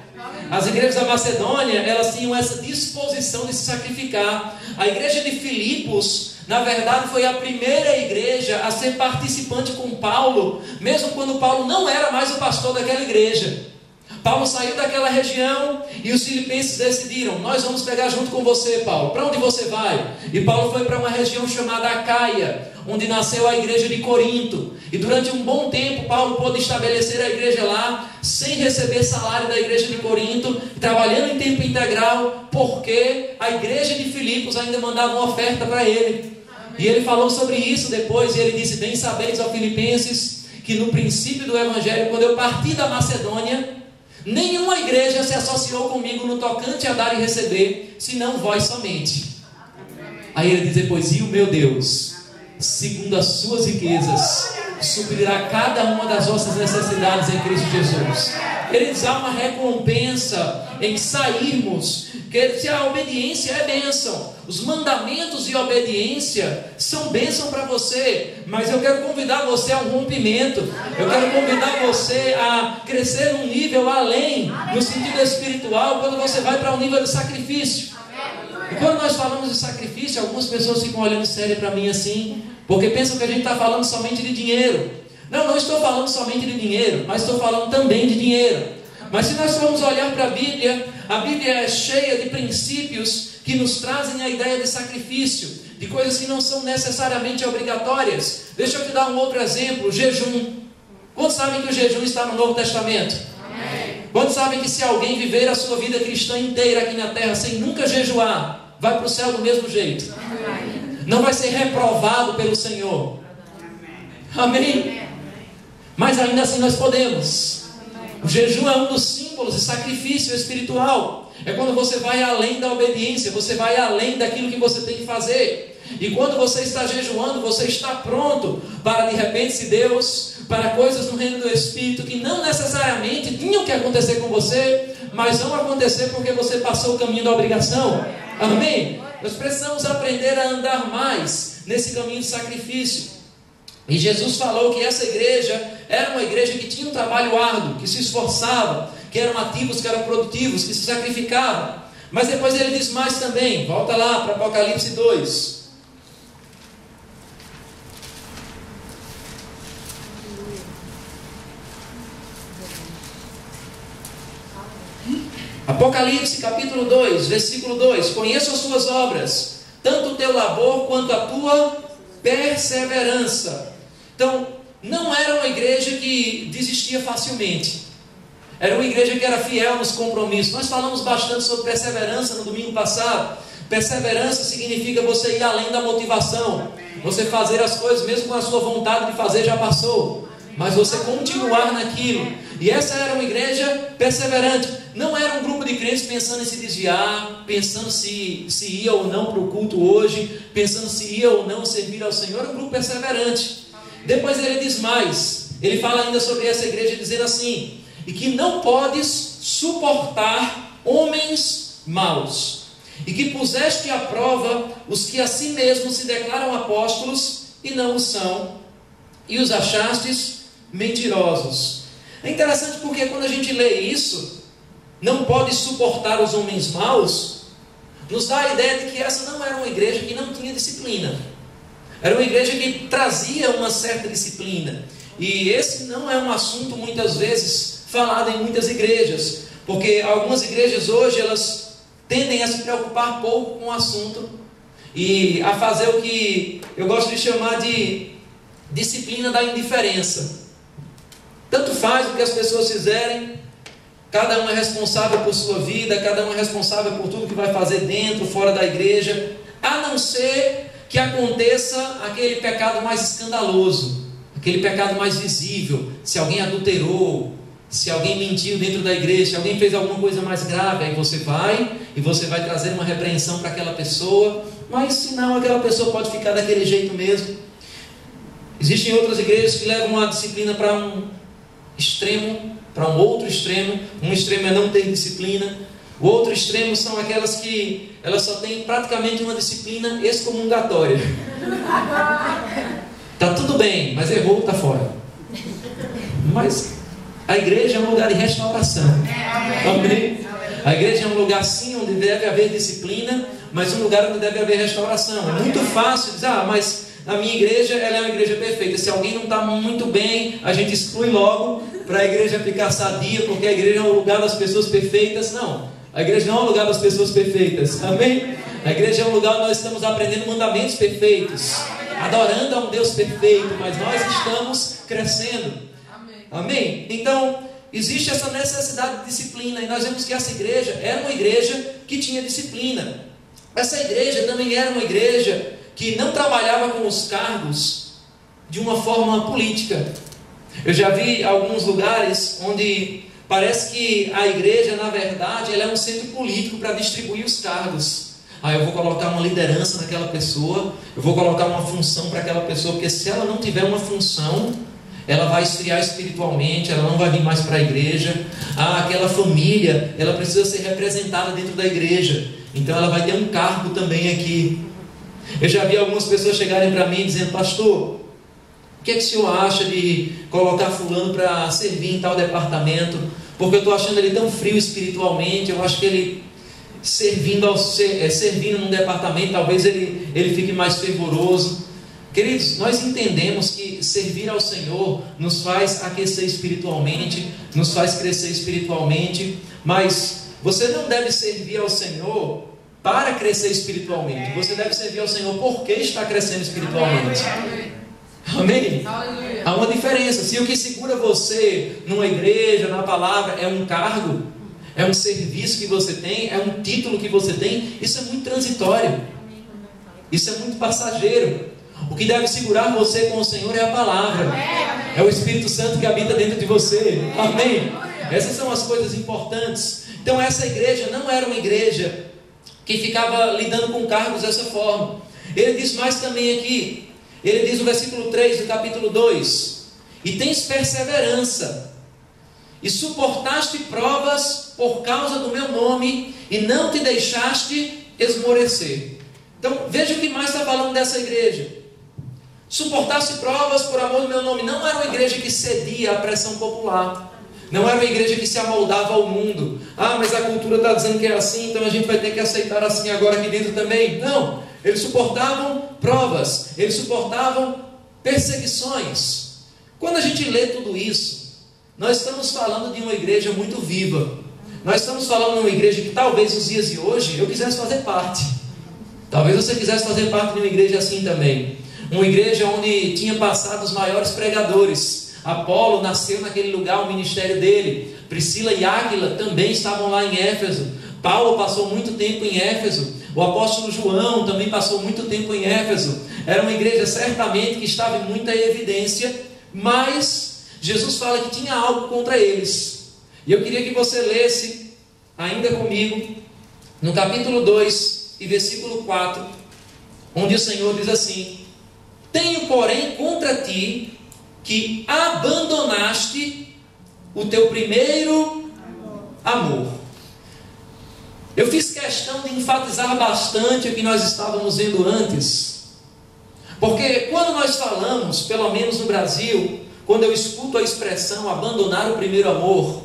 As igrejas da Macedônia, elas tinham essa disposição de se sacrificar. A igreja de Filipos, na verdade, foi a primeira igreja a ser participante com Paulo, mesmo quando Paulo não era mais o pastor daquela igreja. Paulo saiu daquela região e os filipenses decidiram: nós vamos pegar junto com você, Paulo. Para onde você vai? E Paulo foi para uma região chamada Acaia, onde nasceu a igreja de Corinto. E durante um bom tempo Paulo pôde estabelecer a igreja lá, sem receber salário da igreja de Corinto, trabalhando em tempo integral, porque a igreja de Filipos ainda mandava uma oferta para ele. E ele falou sobre isso depois, e ele disse: bem sabeis, ó filipenses, que no princípio do evangelho, quando eu parti da Macedônia, Nenhuma igreja se associou comigo no tocante a dar e receber, senão vós somente. Aí ele diz depois: e o meu Deus, segundo as suas riquezas, suprirá cada uma das vossas necessidades em Cristo Jesus. Ele diz: há uma recompensa em sairmos, que se a obediência é bênção, os mandamentos e obediência são bênção para você, mas eu quero convidar você a um rompimento, eu quero convidar você a crescer num nível além, no sentido espiritual, quando você vai para um nível de sacrifício. E quando nós falamos de sacrifício, algumas pessoas ficam olhando sério para mim assim, porque pensam que a gente está falando somente de dinheiro. Não, não estou falando somente de dinheiro, mas estou falando também de dinheiro. Mas se nós formos olhar para a Bíblia é cheia de princípios que nos trazem a ideia de sacrifício, de coisas que não são necessariamente obrigatórias. Deixa eu te dar um outro exemplo: o jejum. Quantos sabem que o jejum está no Novo Testamento? Amém. Quantos sabem que se alguém viver a sua vida cristã inteira aqui na terra sem nunca jejuar, vai para o céu do mesmo jeito? Amém. Não vai ser reprovado pelo Senhor. Amém? Amém? Mas ainda assim nós podemos. O jejum é um dos símbolos de sacrifício espiritual. É quando você vai além da obediência, você vai além daquilo que você tem que fazer. E quando você está jejuando, você está pronto para, de repente, se Deus, para coisas no reino do Espírito que não necessariamente tinham que acontecer com você, mas vão acontecer porque você passou o caminho da obrigação. Amém? Nós precisamos aprender a andar mais nesse caminho de sacrifício. E Jesus falou que essa igreja era uma igreja que tinha um trabalho árduo, que se esforçava, que eram ativos, que eram produtivos, que se sacrificavam. Mas depois ele diz mais também. Volta lá para Apocalipse 2. Apocalipse capítulo 2, versículo 2: conheço as tuas obras, tanto o teu labor quanto a tua perseverança. Então, não era uma igreja que desistia facilmente. Era uma igreja que era fiel nos compromissos. Nós falamos bastante sobre perseverança no domingo passado. Perseverança significa você ir além da motivação. Você fazer as coisas mesmo com a sua vontade de fazer já passou, mas você continuar naquilo. E essa era uma igreja perseverante. Não era um grupo de crentes pensando em se desviar, pensando se ia ou não para o culto hoje, pensando se ia ou não servir ao Senhor. Era um grupo perseverante. Depois ele diz mais. Ele fala ainda sobre essa igreja, dizendo assim: e que não podes suportar homens maus, e que puseste à prova os que a si mesmos se declaram apóstolos e não o são, e os achastes mentirosos. É interessante porque quando a gente lê isso, não pode suportar os homens maus, nos dá a ideia de que essa não era uma igreja que não tinha disciplina. Era uma igreja que trazia uma certa disciplina. E esse não é um assunto muitas vezes falado em muitas igrejas, porque algumas igrejas hoje elas tendem a se preocupar pouco com o assunto e a fazer o que eu gosto de chamar de disciplina da indiferença. Tanto faz o que as pessoas fizerem, cada um é responsável por sua vida, cada um é responsável por tudo que vai fazer dentro, fora da igreja, a não ser que aconteça aquele pecado mais escandaloso, aquele pecado mais visível. Se alguém adulterou, se alguém mentiu dentro da igreja, se alguém fez alguma coisa mais grave, aí você vai trazer uma repreensão para aquela pessoa. Mas se não, aquela pessoa pode ficar daquele jeito mesmo. Existem outras igrejas que levam a disciplina para um extremo, para um outro extremo. Um extremo é não ter disciplina. O outro extremo são aquelas que elas só têm praticamente uma disciplina excomungatória. Está tudo bem, mas errou, está fora. Mas a igreja é um lugar de restauração. Amém? A igreja é um lugar sim onde deve haver disciplina, mas um lugar onde deve haver restauração. É muito fácil dizer: mas a minha igreja ela é uma igreja perfeita. Se alguém não está muito bem, a gente exclui logo para a igreja ficar sadia, porque a igreja é um lugar das pessoas perfeitas. Não, a igreja não é um lugar das pessoas perfeitas. Amém? A igreja é um lugar onde nós estamos aprendendo mandamentos perfeitos, adorando a um Deus perfeito, mas nós estamos crescendo. Amém? Então, existe essa necessidade de disciplina, e nós vemos que essa igreja era uma igreja que tinha disciplina. Essa igreja também era uma igreja que não trabalhava com os cargos de uma forma política. Eu já vi alguns lugares onde Parece que a igreja, na verdade, ela é um centro político para distribuir os cargos. Eu vou colocar uma liderança naquela pessoa, eu vou colocar uma função para aquela pessoa, porque se ela não tiver uma função, ela vai esfriar espiritualmente, ela não vai vir mais para a igreja. Aquela família, ela precisa ser representada dentro da igreja, então ela vai ter um cargo também aqui. Eu já vi algumas pessoas chegarem para mim dizendo: pastor, o que é que o senhor acha de colocar fulano para servir em tal departamento? Porque eu estou achando ele tão frio espiritualmente, eu acho que ele servindo num departamento, talvez ele fique mais fervoroso. Queridos, nós entendemos que servir ao Senhor nos faz aquecer espiritualmente, nos faz crescer espiritualmente, mas você não deve servir ao Senhor para crescer espiritualmente, você deve servir ao Senhor porque está crescendo espiritualmente. Amém? Há uma diferença. Se o que segura você numa igreja, na palavra, é um cargo, é um serviço que você tem, é um título que você tem, isso é muito transitório, isso é muito passageiro. O que deve segurar você com o Senhor é a palavra, é o Espírito Santo que habita dentro de você. Amém? Essas são as coisas importantes. Então essa igreja não era uma igreja que ficava lidando com cargos dessa forma. Ele diz mais também aqui, ele diz no versículo 3 do capítulo 2: e tens perseverança, e suportaste provas por causa do meu nome, e não te deixaste esmorecer. Então veja o que mais está falando dessa igreja. Suportaste provas por amor do meu nome. Não era uma igreja que cedia à pressão popular, não era uma igreja que se amoldava ao mundo. Mas a cultura está dizendo que é assim, então a gente vai ter que aceitar assim agora aqui dentro também. Não, eles suportavam provas, eles suportavam perseguições. Quando a gente lê tudo isso, nós estamos falando de uma igreja muito viva. Nós estamos falando de uma igreja que talvez nos dias de hoje eu quisesse fazer parte. Talvez você quisesse fazer parte de uma igreja assim também. Uma igreja onde tinha passado os maiores pregadores. Apolo nasceu naquele lugar, o ministério dele. Priscila e Áquila também estavam lá em Éfeso. Paulo passou muito tempo em Éfeso. O apóstolo João também passou muito tempo em Éfeso. Era uma igreja certamente que estava em muita evidência, mas Jesus fala que tinha algo contra eles. E eu queria que você lesse ainda comigo no capítulo 2 e versículo 4, onde o Senhor diz assim: tenho, porém, contra ti que abandonaste o teu primeiro amor. Eu fiz questão de enfatizar bastante o que nós estávamos vendo antes, porque quando nós falamos, pelo menos no Brasil, quando eu escuto a expressão abandonar o primeiro amor,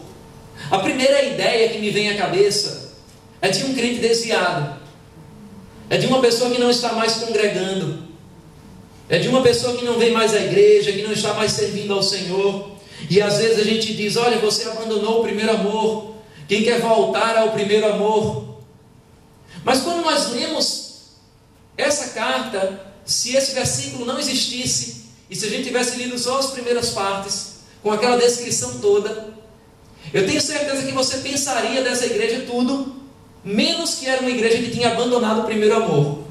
a primeira ideia que me vem à cabeça é de um crente desviado, é de uma pessoa que não está mais congregando, é de uma pessoa que não vem mais à igreja, que não está mais servindo ao Senhor. E às vezes a gente diz: olha, você abandonou o primeiro amor, quem quer voltar ao primeiro amor? Mas quando nós lemos essa carta, se esse versículo não existisse, e se a gente tivesse lido só as primeiras partes, com aquela descrição toda, eu tenho certeza que você pensaria dessa igreja tudo, menos que era uma igreja que tinha abandonado o primeiro amor.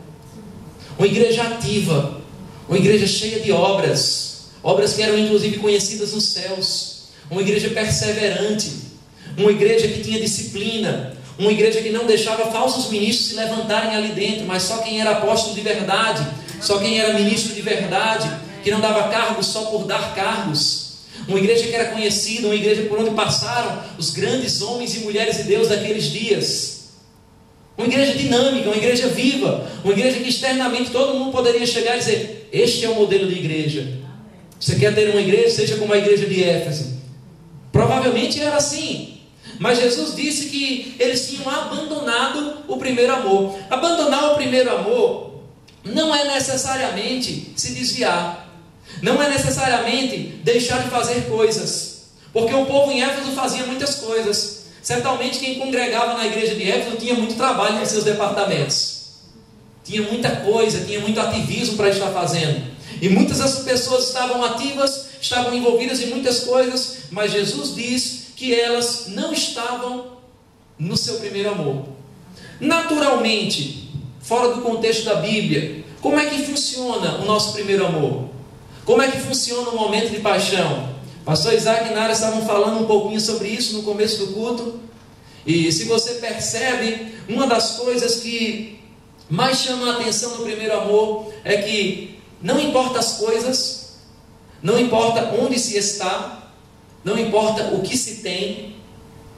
Uma igreja ativa, uma igreja cheia de obras que eram inclusive conhecidas nos céus, uma igreja perseverante, uma igreja que tinha disciplina, uma igreja que não deixava falsos ministros se levantarem ali dentro, mas só quem era apóstolo de verdade, só quem era ministro de verdade, que não dava cargos só por dar cargos, uma igreja que era conhecida, uma igreja por onde passaram os grandes homens e mulheres de Deus daqueles dias. Uma igreja dinâmica, uma igreja viva, uma igreja que externamente todo mundo poderia chegar e dizer: este é o modelo de igreja. Você quer ter uma igreja? Seja como a igreja de Éfeso. Provavelmente era assim, mas Jesus disse que eles tinham abandonado o primeiro amor. Abandonar o primeiro amor não é necessariamente se desviar, não é necessariamente deixar de fazer coisas, porque o povo em Éfeso fazia muitas coisas. Certamente quem congregava na igreja de Éfeso tinha muito trabalho nos seus departamentos, tinha muita coisa, tinha muito ativismo para estar fazendo, e muitas dessas pessoas estavam ativas, estavam envolvidas em muitas coisas, mas Jesus diz que elas não estavam no seu primeiro amor. Naturalmente, fora do contexto da Bíblia, como é que funciona o nosso primeiro amor? Como é que funciona o momento de paixão? Pastor Isaac e Nara estavam falando um pouquinho sobre isso no começo do culto. E se você percebe, uma das coisas que mais chama a atenção no primeiro amor é que não importa as coisas, não importa onde se está, não importa o que se tem,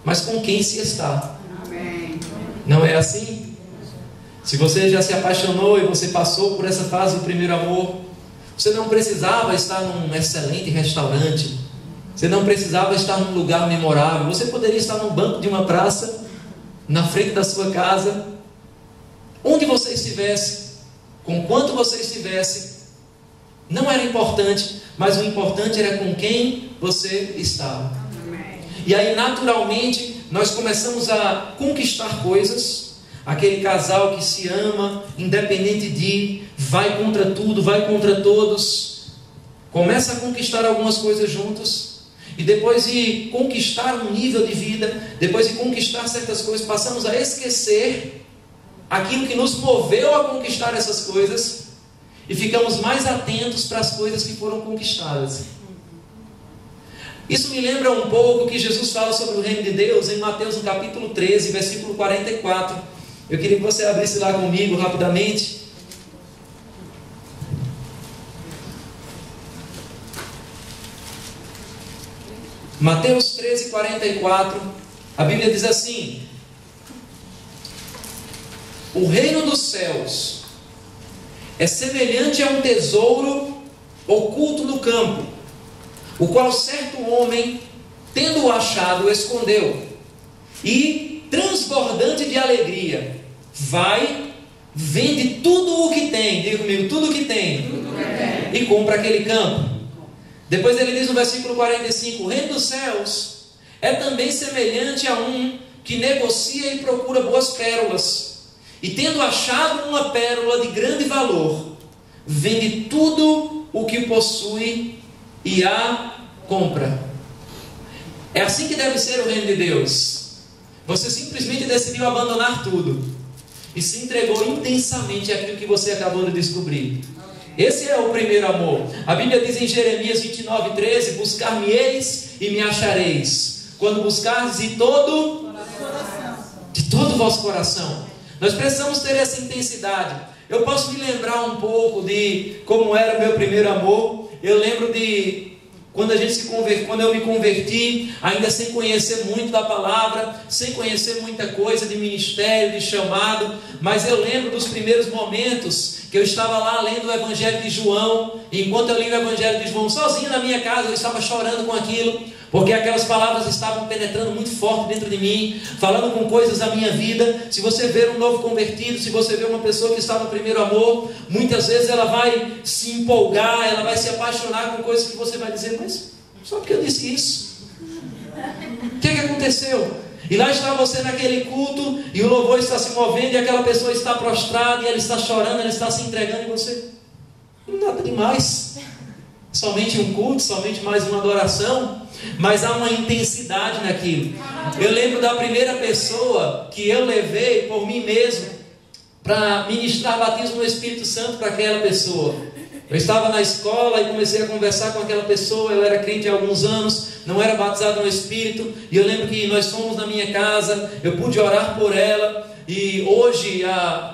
mas com quem se está. Amém. Não é assim? Se você já se apaixonou e você passou por essa fase do primeiro amor, você não precisava estar num excelente restaurante, você não precisava estar num lugar memorável, você poderia estar num banco de uma praça, na frente da sua casa, onde você estivesse, com quanto você estivesse, não era importante, mas o importante era com quem você estava. Amém. E aí naturalmente nós começamos a conquistar coisas. Aquele casal que se ama, independente de, vai contra tudo, vai contra todos, começa a conquistar algumas coisas juntos. E depois de conquistar um nível de vida, depois de conquistar certas coisas, passamos a esquecer aquilo que nos moveu a conquistar essas coisas e ficamos mais atentos para as coisas que foram conquistadas. Isso me lembra um pouco o que Jesus fala sobre o reino de Deus em Mateus no capítulo 13, versículo 44. Eu queria que você abrisse lá comigo rapidamente. Mateus 13, 44, a Bíblia diz assim: o reino dos céus é semelhante a um tesouro oculto no campo, o qual certo homem, tendo-o achado, escondeu, e, transbordante de alegria, vai, vende tudo o que tem, diga comigo, tudo o que tem, e compra aquele campo. Depois ele diz no versículo 45, o reino dos céus é também semelhante a um que negocia e procura boas pérolas, e tendo achado uma pérola de grande valor, vende tudo o que possui e a compra. É assim que deve ser o reino de Deus. Você simplesmente decidiu abandonar tudo e se entregou intensamente àquilo que você acabou de descobrir. Esse é o primeiro amor. A Bíblia diz em Jeremias 29, 13: buscar-me-eis e me achareis, quando buscardes de todo o vosso coração. Nós precisamos ter essa intensidade. Eu posso me lembrar um pouco de como era o meu primeiro amor. Eu lembro de quando eu me converti, ainda sem conhecer muito da palavra, sem conhecer muita coisa de ministério, de chamado, mas eu lembro dos primeiros momentos que eu estava lá lendo o Evangelho de João, e enquanto eu li o Evangelho de João sozinho na minha casa, eu estava chorando com aquilo, porque aquelas palavras estavam penetrando muito forte dentro de mim, falando com coisas da minha vida. Se você ver um novo convertido, se você ver uma pessoa que está no primeiro amor, muitas vezes ela vai se empolgar, ela vai se apaixonar com coisas que você vai dizer, mas só porque eu disse isso, o que aconteceu? E lá está você naquele culto, e o louvor está se movendo, e aquela pessoa está prostrada, e ela está chorando, ela está se entregando, e você, nada demais, somente um culto, somente mais uma adoração, mas há uma intensidade naquilo. Eu lembro da primeira pessoa que eu levei por mim mesmo para ministrar batismo no Espírito Santo para aquela pessoa. Eu estava na escola e comecei a conversar com aquela pessoa. Ela era crente há alguns anos, não era batizada no Espírito, e eu lembro que nós fomos na minha casa, eu pude orar por ela. E hoje,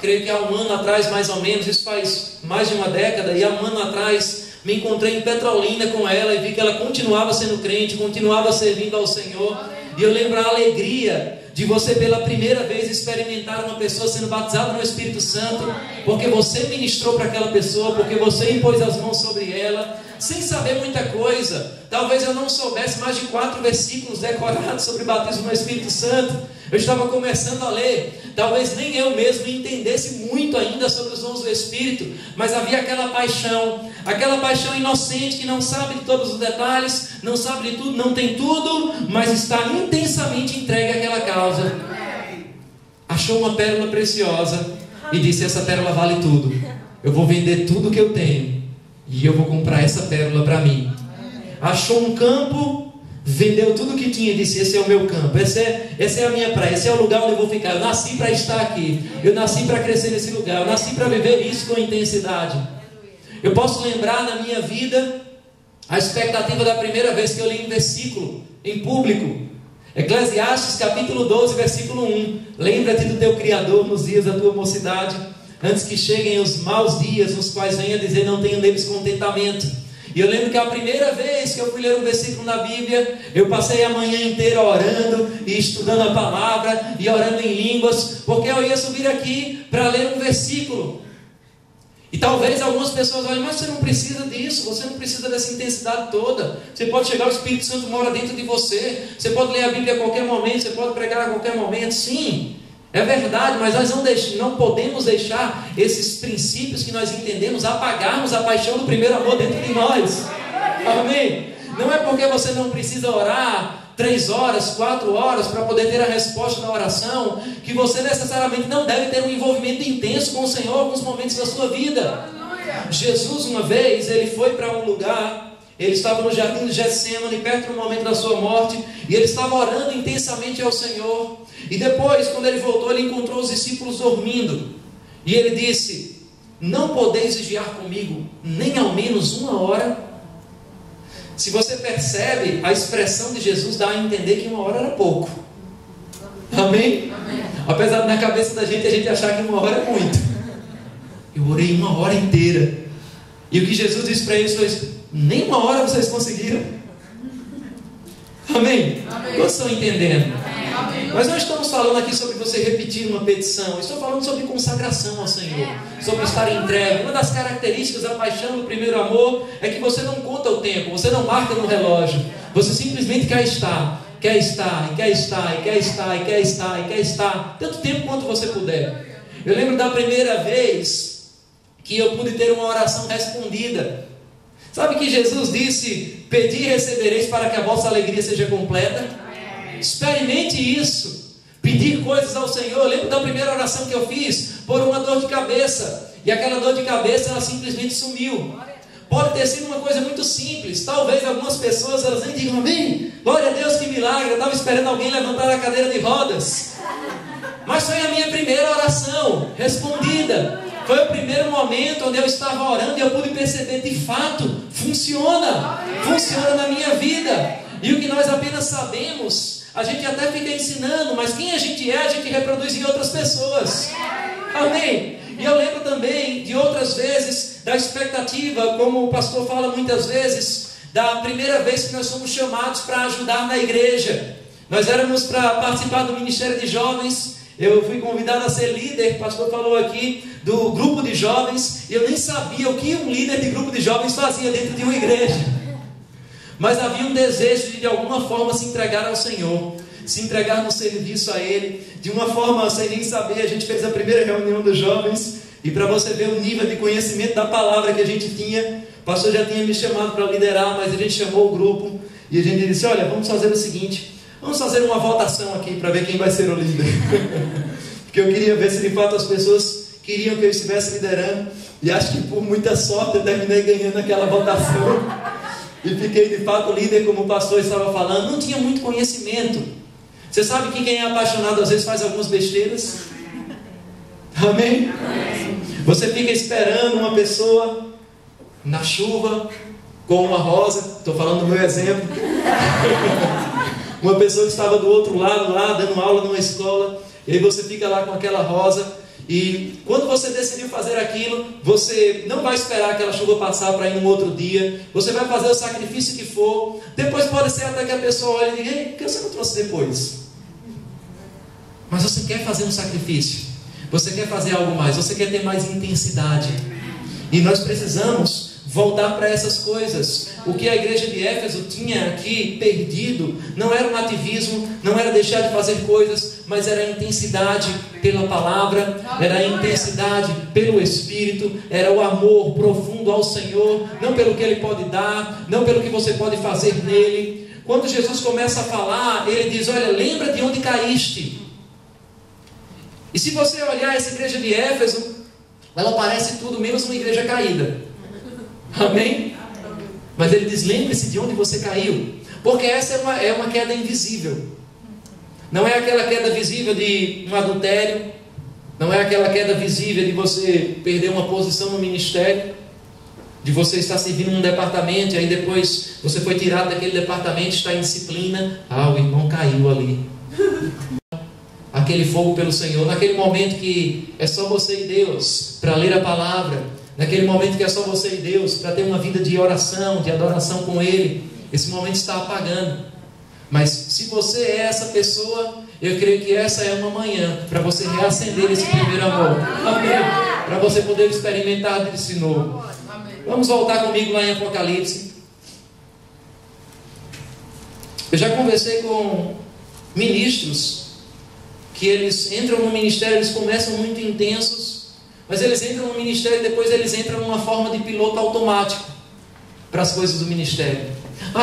creio que há um ano atrás mais ou menos, isso faz mais de uma década, e há um ano atrás me encontrei em Petrolina com ela e vi que ela continuava sendo crente, continuava servindo ao Senhor. E eu lembro a alegria de você pela primeira vez experimentar uma pessoa sendo batizada no Espírito Santo, porque você ministrou para aquela pessoa, porque você impôs as mãos sobre ela, sem saber muita coisa. Talvez eu não soubesse mais de 4 versículos decorados sobre batismo no Espírito Santo. Eu estava começando a ler, talvez nem eu mesmo entendesse muito ainda sobre os dons do Espírito, mas havia aquela paixão inocente que não sabe de todos os detalhes, não sabe de tudo, não tem tudo, mas está intensamente entregue àquela causa. Achou uma pérola preciosa e disse: essa pérola vale tudo, eu vou vender tudo que eu tenho e eu vou comprar essa pérola para mim. Achou um campo, vendeu tudo que tinha e disse: esse é o meu campo, essa é a minha praia, esse é o lugar onde eu vou ficar. Eu nasci para estar aqui, eu nasci para crescer nesse lugar, eu nasci para viver isso com intensidade. Eu posso lembrar na minha vida a expectativa da primeira vez que eu li um versículo em público. Eclesiastes capítulo 12, versículo 1. Lembra-te do teu Criador nos dias da tua mocidade, antes que cheguem os maus dias, nos quais venha dizer, não tenho neles contentamento. E eu lembro que a primeira vez que eu fui ler um versículo na Bíblia, eu passei a manhã inteira orando e estudando a palavra e orando em línguas, porque eu ia subir aqui para ler um versículo. E talvez algumas pessoas olhem, mas você não precisa disso, você não precisa dessa intensidade toda. Você pode chegar, o Espírito Santo mora dentro de você, você pode ler a Bíblia a qualquer momento, você pode pregar a qualquer momento. Sim, é verdade, mas nós não podemos deixar esses princípios que nós entendemos apagarmos a paixão do primeiro amor dentro de nós. Amém? Não é porque você não precisa orar 3 horas, 4 horas para poder ter a resposta da oração, que você necessariamente não deve ter um envolvimento intenso com o Senhor em alguns momentos da sua vida. Jesus, uma vez, ele foi para um lugar, ele estava no jardim de Getsêmani, perto do momento da sua morte, e ele estava orando intensamente ao Senhor. E depois, quando ele voltou, ele encontrou os discípulos dormindo, e ele disse: não podeis vigiar comigo nem ao menos 1 hora? Se você percebe, a expressão de Jesus dá a entender que 1 hora era pouco. Amém? Amém. Apesar de na cabeça da gente a gente achar que 1 hora é muito. Eu orei 1 hora inteira. E o que Jesus disse para eles foi: nem 1 hora vocês conseguiram. Amém? Amém. Vocês estão entendendo? Amém. Mas não estamos falando aqui sobre você repetir uma petição. Estou falando sobre consagração ao Senhor, sobre estar entregue. Uma das características da paixão do primeiro amor é que você não conta o tempo, você não marca no relógio. Você simplesmente quer estar, quer estar, e quer estar, e quer estar, e quer estar, e quer estar, tanto tempo quanto você puder. Eu lembro da primeira vez que eu pude ter uma oração respondida. Sabe que Jesus disse: pedi e recebereis para que a vossa alegria seja completa? Experimente isso, pedir coisas ao Senhor. Eu lembro da primeira oração que eu fiz por uma dor de cabeça, e aquela dor de cabeça ela simplesmente sumiu. Pode ter sido uma coisa muito simples. Talvez algumas pessoas elas nem digam amém, glória a Deus, que milagre, eu estava esperando alguém levantar a cadeira de rodas. Mas foi a minha primeira oração respondida. Foi o primeiro momento onde eu estava orando e eu pude perceber, de fato, funciona na minha vida. E o que nós apenas sabemos, a gente até fica ensinando, mas quem a gente reproduz em outras pessoas. Amém? E eu lembro também de outras vezes da expectativa, como o pastor fala muitas vezes, da primeira vez que nós fomos chamados para ajudar na igreja. Nós éramos para participar do Ministério de Jovens. Eu fui convidado a ser líder, o pastor falou aqui, do grupo de jovens. E eu nem sabia o que um líder de grupo de jovens fazia dentro de uma igreja. Mas havia um desejo de alguma forma se entregar ao Senhor, se entregar no serviço a Ele, de uma forma sem nem saber. A gente fez a primeira reunião dos jovens, e para você ver o nível de conhecimento da palavra que a gente tinha, o pastor já tinha me chamado para liderar, mas a gente chamou o grupo, e a gente disse: olha, vamos fazer o seguinte, vamos fazer uma votação aqui, para ver quem vai ser o líder. Porque eu queria ver se de fato as pessoas queriam que eu estivesse liderando, e acho que por muita sorte eu terminei ganhando aquela votação. E fiquei de fato líder, como o pastor estava falando. Não tinha muito conhecimento. Você sabe que quem é apaixonado às vezes faz algumas besteiras? Amém? Você fica esperando uma pessoa na chuva com uma rosa. Estou falando do meu exemplo. Uma pessoa que estava do outro lado lá, dando aula numa escola. E aí você fica lá com aquela rosa. E quando você decidiu fazer aquilo, você não vai esperar aquela chuva passar para ir num outro dia. Você vai fazer o sacrifício que for. Depois pode ser até que a pessoa olhe e diga: ei, por que você não trouxe depois? Mas você quer fazer um sacrifício, você quer fazer algo mais, você quer ter mais intensidade. E nós precisamos voltar para essas coisas. O que a igreja de Éfeso tinha aqui perdido não era um ativismo, não era deixar de fazer coisas, mas era a intensidade pela palavra, era a intensidade pelo Espírito, era o amor profundo ao Senhor, não pelo que Ele pode dar, não pelo que você pode fazer nele. Quando Jesus começa a falar, Ele diz: olha, lembra de onde caíste. E se você olhar essa igreja de Éfeso, ela parece tudo menos uma igreja caída. Amém? Mas Ele diz: lembre-se de onde você caiu, porque essa é uma queda invisível. Não é aquela queda visível de um adultério, não é aquela queda visível de você perder uma posição no ministério, de você estar servindo num departamento, e aí depois você foi tirado daquele departamento, está em disciplina, o irmão caiu ali. Aquele fogo pelo Senhor, naquele momento que é só você e Deus para ler a palavra, naquele momento que é só você e Deus para ter uma vida de oração, de adoração com Ele, esse momento está apagando. Mas se você é essa pessoa, eu creio que essa é uma manhã para você reacender esse primeiro amor. Amém? Para você poder experimentar desse novo. Vamos voltar comigo lá em Apocalipse. Eu já conversei com ministros que eles entram no ministério, eles começam muito intensos, mas eles entram no ministério e depois eles entram numa forma de piloto automático para as coisas do ministério.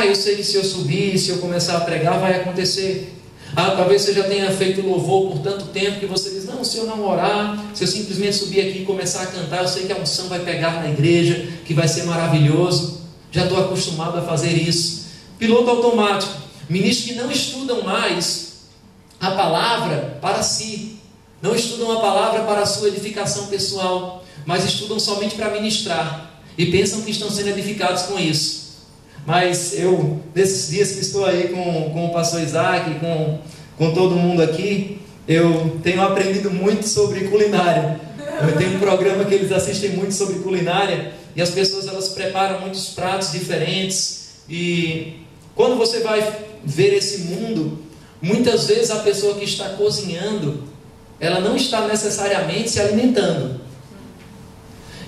Eu sei que se eu subir, se eu começar a pregar, vai acontecer. Talvez você já tenha feito louvor por tanto tempo que você diz, não, se eu não orar, se eu simplesmente subir aqui e começar a cantar, eu sei que a unção vai pegar na igreja, que vai ser maravilhoso. Já estou acostumado a fazer isso. Piloto automático. Ministros que não estudam mais a palavra para si, não estudam a palavra para a sua edificação pessoal, mas estudam somente para ministrar e pensam que estão sendo edificados com isso. Mas eu, nesses dias que estou aí com o pastor Isaac, com todo mundo aqui, eu tenho aprendido muito sobre culinária. Eu tenho um programa que eles assistem muito sobre culinária, e as pessoas elas preparam muitos pratos diferentes, e quando você vai ver esse mundo, muitas vezes a pessoa que está cozinhando, ela não está necessariamente se alimentando.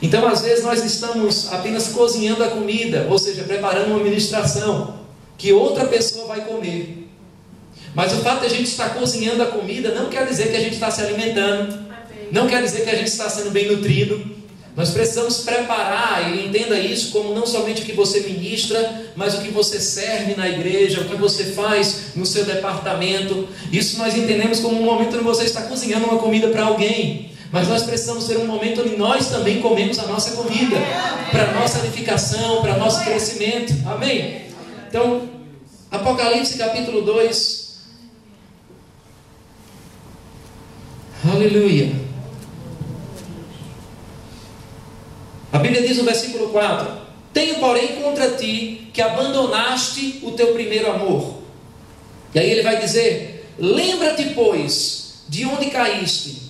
Então, às vezes, nós estamos apenas cozinhando a comida, ou seja, preparando uma ministração que outra pessoa vai comer. Mas o fato de a gente estar cozinhando a comida não quer dizer que a gente está se alimentando, não quer dizer que a gente está sendo bem nutrido. Nós precisamos preparar, e entenda isso como não somente o que você ministra, mas o que você serve na igreja, o que você faz no seu departamento. Isso nós entendemos como um momento onde você está cozinhando uma comida para alguém. Mas nós precisamos ter um momento onde nós também comemos a nossa comida, para a nossa edificação, para o nosso crescimento. Amém? Então, Apocalipse capítulo 2. Aleluia. A Bíblia diz no versículo 4: tenho, porém, contra ti que abandonaste o teu primeiro amor. E aí ele vai dizer: lembra-te, pois, de onde caíste.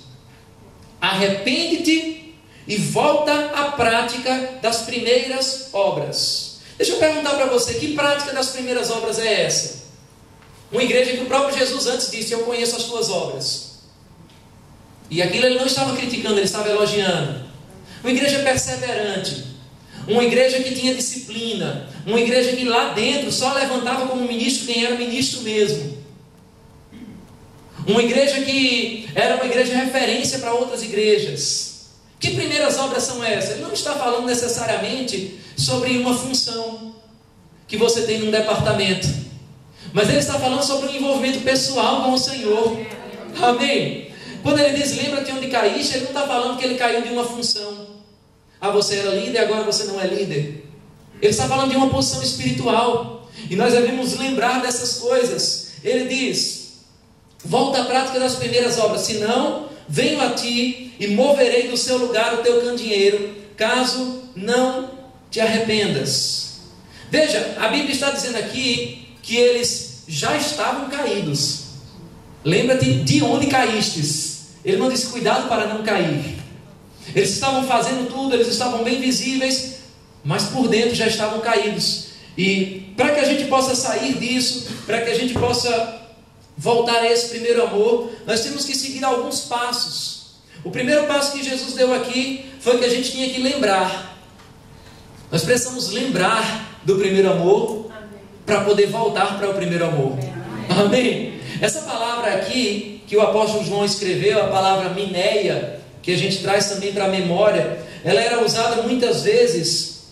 Arrepende-te e volta à prática das primeiras obras. Deixa eu perguntar para você, que prática das primeiras obras é essa? Uma igreja que o próprio Jesus antes disse: eu conheço as tuas obras. E aquilo ele não estava criticando, ele estava elogiando. Uma igreja perseverante, uma igreja que tinha disciplina, uma igreja que lá dentro só levantava como ministro quem era ministro mesmo. Uma igreja que era uma igreja de referência para outras igrejas. Que primeiras obras são essas? Ele não está falando necessariamente sobre uma função que você tem num departamento, mas ele está falando sobre um envolvimento pessoal com o Senhor. Amém? Quando ele diz, lembra-te onde caíste, ele não está falando que ele caiu de uma função. Você era líder, agora você não é líder. Ele está falando de uma posição espiritual, e nós devemos lembrar dessas coisas. Ele diz: volta à prática das primeiras obras, senão venho a ti e moverei do seu lugar o teu candeeiro, caso não te arrependas. Veja, a Bíblia está dizendo aqui que eles já estavam caídos. Lembra-te de onde caístes. Ele não disse cuidado para não cair. Eles estavam fazendo tudo, eles estavam bem visíveis, mas por dentro já estavam caídos. E para que a gente possa sair disso, para que a gente possa voltar a esse primeiro amor, nós temos que seguir alguns passos. O primeiro passo que Jesus deu aqui foi que a gente tinha que lembrar. Nós precisamos lembrar do primeiro amor para poder voltar para o primeiro amor. Amém? Essa palavra aqui que o apóstolo João escreveu, a palavra mineia, que a gente traz também para a memória, ela era usada muitas vezes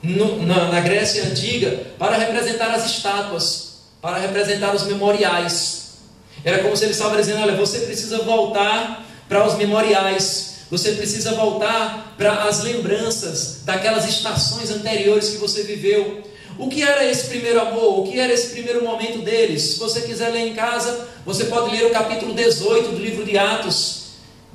na Grécia Antiga para representar as estátuas, para representar os memoriais. Era como se ele estava dizendo: olha, você precisa voltar para os memoriais, você precisa voltar para as lembranças daquelas estações anteriores que você viveu. O que era esse primeiro amor? O que era esse primeiro momento deles? Se você quiser ler em casa, você pode ler o capítulo 18 do livro de Atos,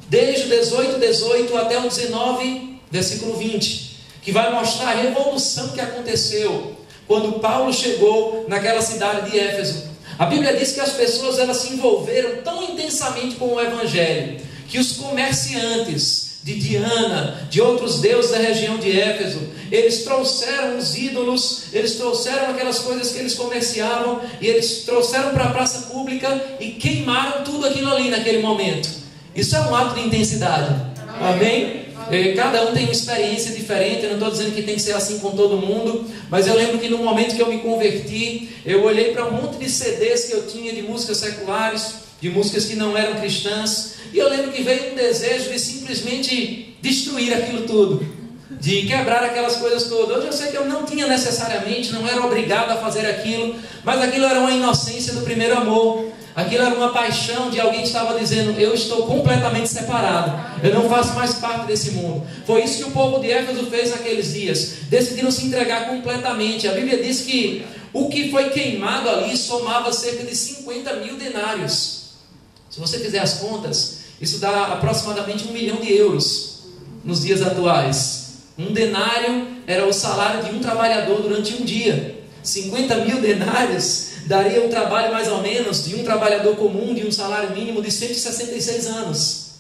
desde o 18 até o 19, versículo 20, que vai mostrar a revolução que aconteceu quando Paulo chegou naquela cidade de Éfeso. A Bíblia diz que as pessoas elas se envolveram tão intensamente com o Evangelho, que os comerciantes de Diana, de outros deuses da região de Éfeso, eles trouxeram os ídolos, eles trouxeram aquelas coisas que eles comerciavam, e eles trouxeram para a praça pública e queimaram tudo aquilo ali naquele momento. Isso é um ato de intensidade. Amém? Cada um tem uma experiência diferente. Eu não estou dizendo que tem que ser assim com todo mundo, mas eu lembro que no momento que eu me converti, eu olhei para um monte de CDs que eu tinha de músicas seculares, de músicas que não eram cristãs, e eu lembro que veio um desejo de simplesmente destruir aquilo tudo, de quebrar aquelas coisas todas. Hoje eu sei que eu não tinha necessariamente, não era obrigado a fazer aquilo, mas aquilo era uma inocência do primeiro amor. Aquilo era uma paixão de alguém que estava dizendo: eu estou completamente separado, eu não faço mais parte desse mundo. Foi isso que o povo de Éfeso fez naqueles dias. Decidiram se entregar completamente. A Bíblia diz que o que foi queimado ali somava cerca de 50 mil denários. Se você fizer as contas, isso dá aproximadamente 1 milhão de euros nos dias atuais. Um denário era o salário de um trabalhador durante um dia. 50 mil denários daria um trabalho mais ou menos de um trabalhador comum, de um salário mínimo de 166 anos.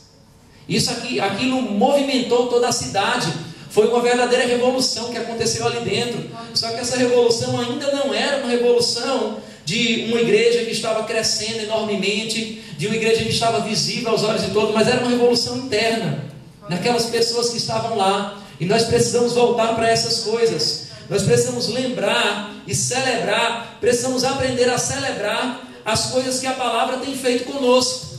Aquilo movimentou toda a cidade. Foi uma verdadeira revolução que aconteceu ali dentro. Só que essa revolução ainda não era uma revolução de uma igreja que estava crescendo enormemente, de uma igreja que estava visível aos olhos de todos, mas era uma revolução interna, naquelas pessoas que estavam lá. E nós precisamos voltar para essas coisas. Nós precisamos lembrar e celebrar, precisamos aprender a celebrar as coisas que a palavra tem feito conosco.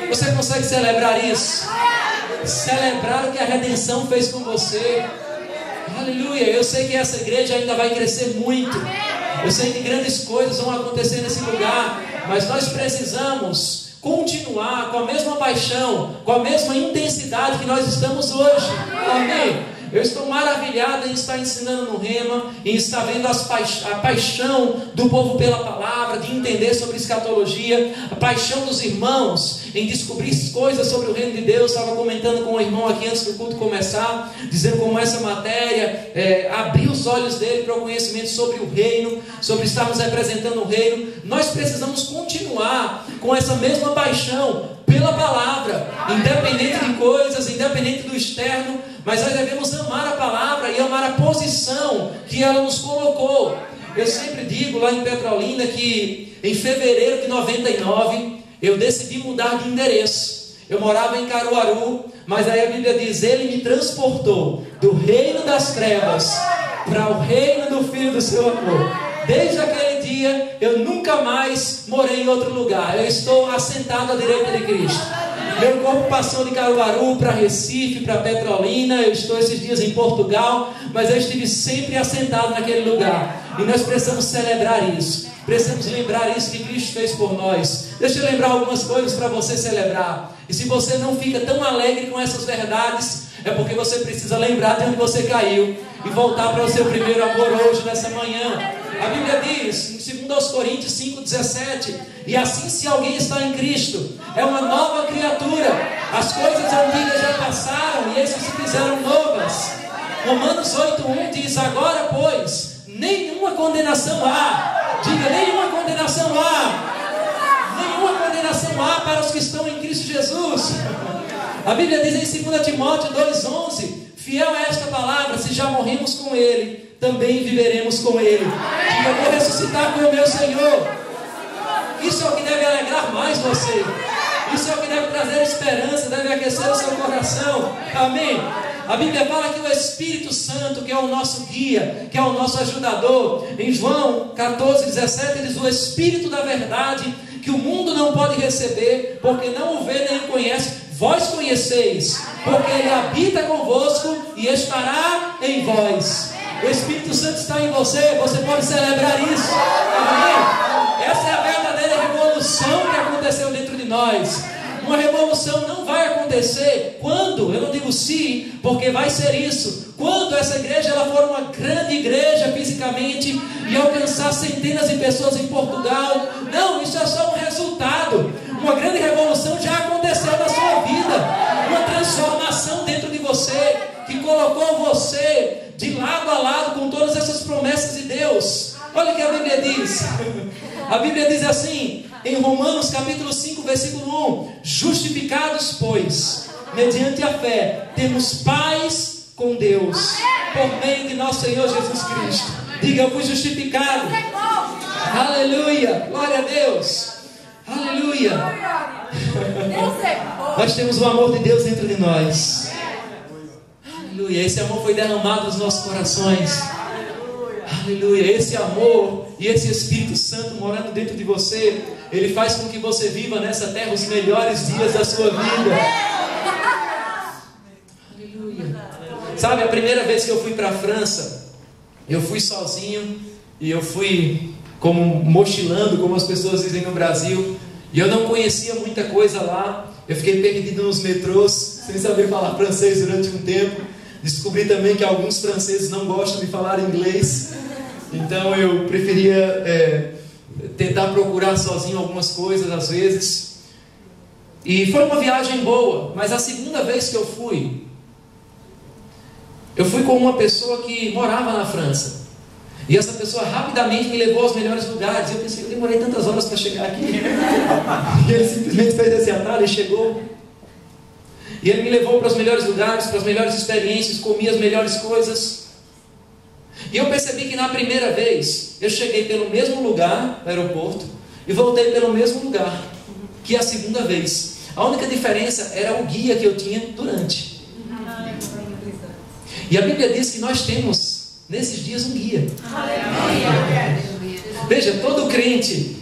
Você consegue celebrar isso? Celebrar o que a redenção fez com você. Aleluia. Eu sei que essa igreja ainda vai crescer muito. Eu sei que grandes coisas vão acontecer nesse lugar, mas nós precisamos continuar com a mesma paixão, com a mesma intensidade que nós estamos hoje. Amém? Eu estou maravilhado em estar ensinando no Rema, em estar vendo a paixão do povo pela palavra, de entender sobre escatologia, a paixão dos irmãos em descobrir coisas sobre o reino de Deus. Estava comentando com o irmão aqui antes do culto começar, dizendo como essa matéria abriu os olhos dele para o conhecimento sobre o reino, sobre estarmos representando o reino. Nós precisamos continuar com essa mesma paixão pela palavra, independente de coisas, independente do externo, mas nós devemos amar a palavra e amar a posição que ela nos colocou. Eu sempre digo lá em Petrolina que em fevereiro de 99 eu decidi mudar de endereço. Eu morava em Caruaru, mas aí a Bíblia diz: Ele me transportou do reino das trevas para o reino do Filho do seu amor. Desde aquele dia eu nunca mais morei em outro lugar. Eu estou assentado à direita de Cristo. Meu corpo passou de Caruaru para Recife, para Petrolina. Eu estou esses dias em Portugal, mas eu estive sempre assentado naquele lugar. E nós precisamos celebrar isso. Precisamos lembrar isso que Cristo fez por nós. Deixa eu lembrar algumas coisas para você celebrar. E se você não fica tão alegre com essas verdades, é porque você precisa lembrar de onde você caiu e voltar para o seu primeiro amor hoje, nessa manhã. A Bíblia diz em 2 Coríntios 5,17: e assim, se alguém está em Cristo, é uma nova criatura. As coisas antigas já passaram e essas se fizeram novas. Romanos 8,1 diz: agora, pois, nenhuma condenação há. Diga: nenhuma condenação há. Nenhuma condenação há para os que estão em Cristo Jesus. A Bíblia diz em 2 Timóteo 2,11: fiel é esta palavra: se já morremos com Ele, também viveremos com Ele. Diga: vou ressuscitar com o meu Senhor. Isso é o que deve alegrar mais você. Isso é o que deve trazer esperança, deve aquecer o seu coração. Amém? A Bíblia fala que o Espírito Santo, que é o nosso guia, que é o nosso ajudador, em João 14,17 diz: o Espírito da verdade, que o mundo não pode receber, porque não o vê nem o conhece, vós conheceis, porque Ele habita convosco e estará em vós. O Espírito Santo está em você, você pode celebrar isso. Amém? Essa é a verdadeira revolução que aconteceu dentro de nós. Uma revolução não vai acontecer quando, eu não digo se, porque vai ser isso, quando essa igreja ela for uma grande igreja fisicamente e alcançar centenas de pessoas em Portugal. Não, isso é só um resultado. Uma grande revolução já aconteceu na sua vida. Uma transformação dentro de você que colocou colocou você de lado a lado com todas essas promessas de Deus. Olha o que a Bíblia diz. A Bíblia diz assim, em Romanos capítulo 5, versículo 1: justificados, pois, mediante a fé, temos paz com Deus, por meio de nosso Senhor Jesus Cristo. Diga: eu fui justificado. Aleluia, glória a Deus. Aleluia. Nós temos o amor de Deus dentro de nós. Aleluia, esse amor foi derramado nos nossos corações. Aleluia, esse amor e esse Espírito Santo morando dentro de você, ele faz com que você viva nessa terra os melhores dias da sua vida. Aleluia. Sabe, a primeira vez que eu fui para a França, eu fui sozinho e eu fui como mochilando, como as pessoas dizem no Brasil, e eu não conhecia muita coisa lá. Eu fiquei perdido nos metrôs, sem saber falar francês durante um tempo. Descobri também que alguns franceses não gostam de falar inglês, então eu preferia tentar procurar sozinho algumas coisas às vezes. E foi uma viagem boa, mas a segunda vez que eu fui com uma pessoa que morava na França. E essa pessoa rapidamente me levou aos melhores lugares. E eu pensei, eu demorei tantas horas para chegar aqui. E ele simplesmente fez esse atalho e chegou. E ele me levou para os melhores lugares, para as melhores experiências, comi as melhores coisas. E eu percebi que na primeira vez, eu cheguei pelo mesmo lugar, no aeroporto, e voltei pelo mesmo lugar que a segunda vez. A única diferença era o guia que eu tinha durante. E a Bíblia diz que nós temos, nesses dias, um guia. Veja, todo crente,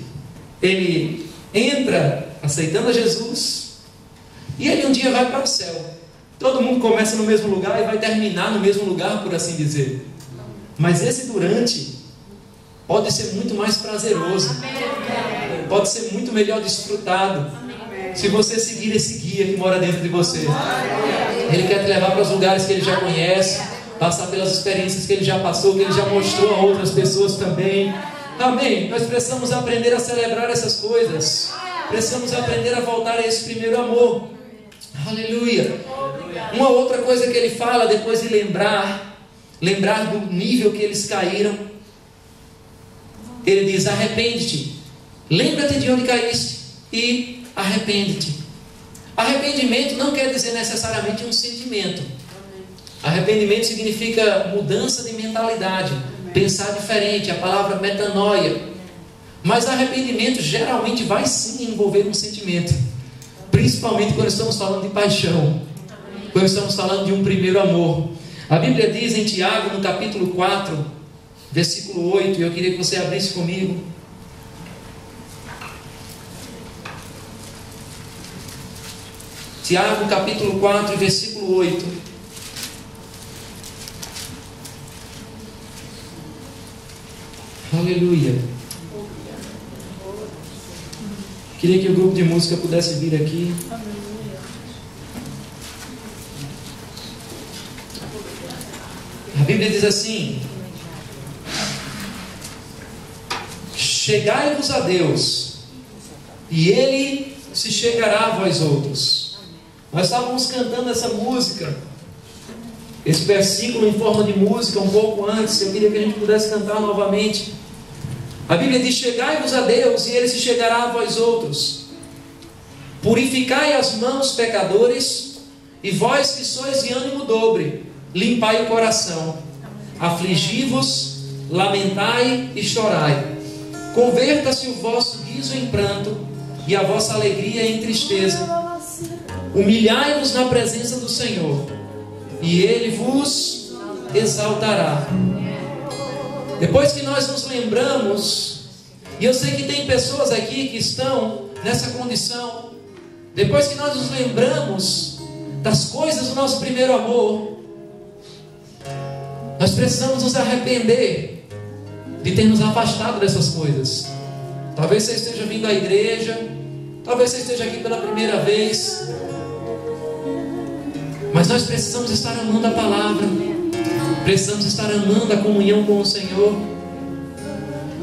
ele entra aceitando a Jesus, e ele um dia vai para o céu. Todo mundo começa no mesmo lugar e vai terminar no mesmo lugar, por assim dizer. Mas esse durante pode ser muito mais prazeroso, pode ser muito melhor desfrutado, se você seguir esse guia que mora dentro de você. Ele quer te levar para os lugares que ele já conhece, passar pelas experiências que ele já passou, que ele já mostrou a outras pessoas também. Amém? Nós precisamos aprender a celebrar essas coisas. Precisamos aprender a voltar a esse primeiro amor. Aleluia. Uma outra coisa que ele fala depois de lembrar do nível que eles caíram, ele diz: arrepende-te, lembra-te de onde caíste e arrepende-te. Arrependimento não quer dizer necessariamente um sentimento. Arrependimento significa mudança de mentalidade, pensar diferente, a palavra metanoia. Mas arrependimento geralmente vai sim envolver um sentimento, principalmente quando estamos falando de paixão, quando estamos falando de um primeiro amor. A Bíblia diz em Tiago, no capítulo 4, versículo 8, e eu queria que você abrisse comigo. Tiago, capítulo 4, versículo 8. Aleluia. Queria que o grupo de música pudesse vir aqui. A Bíblia diz assim: chegai-vos a Deus, e Ele se chegará a vós outros. Nós estávamos cantando essa música, esse versículo em forma de música um pouco antes. Eu queria que a gente pudesse cantar novamente. A Bíblia diz: chegai-vos a Deus, e Ele se chegará a vós outros. Purificai as mãos, pecadores, e vós que sois de ânimo dobre, limpai o coração. Afligi-vos, lamentai e chorai. Converta-se o vosso riso em pranto, e a vossa alegria em tristeza. Humilhai-vos na presença do Senhor, e Ele vos exaltará. Depois que nós nos lembramos, e eu sei que tem pessoas aqui que estão nessa condição, depois que nós nos lembramos das coisas do nosso primeiro amor, nós precisamos nos arrepender de ter nos afastado dessas coisas. Talvez você esteja vindo à igreja, talvez você esteja aqui pela primeira vez, mas nós precisamos estar amando a palavra, precisamos estar amando a comunhão com o Senhor.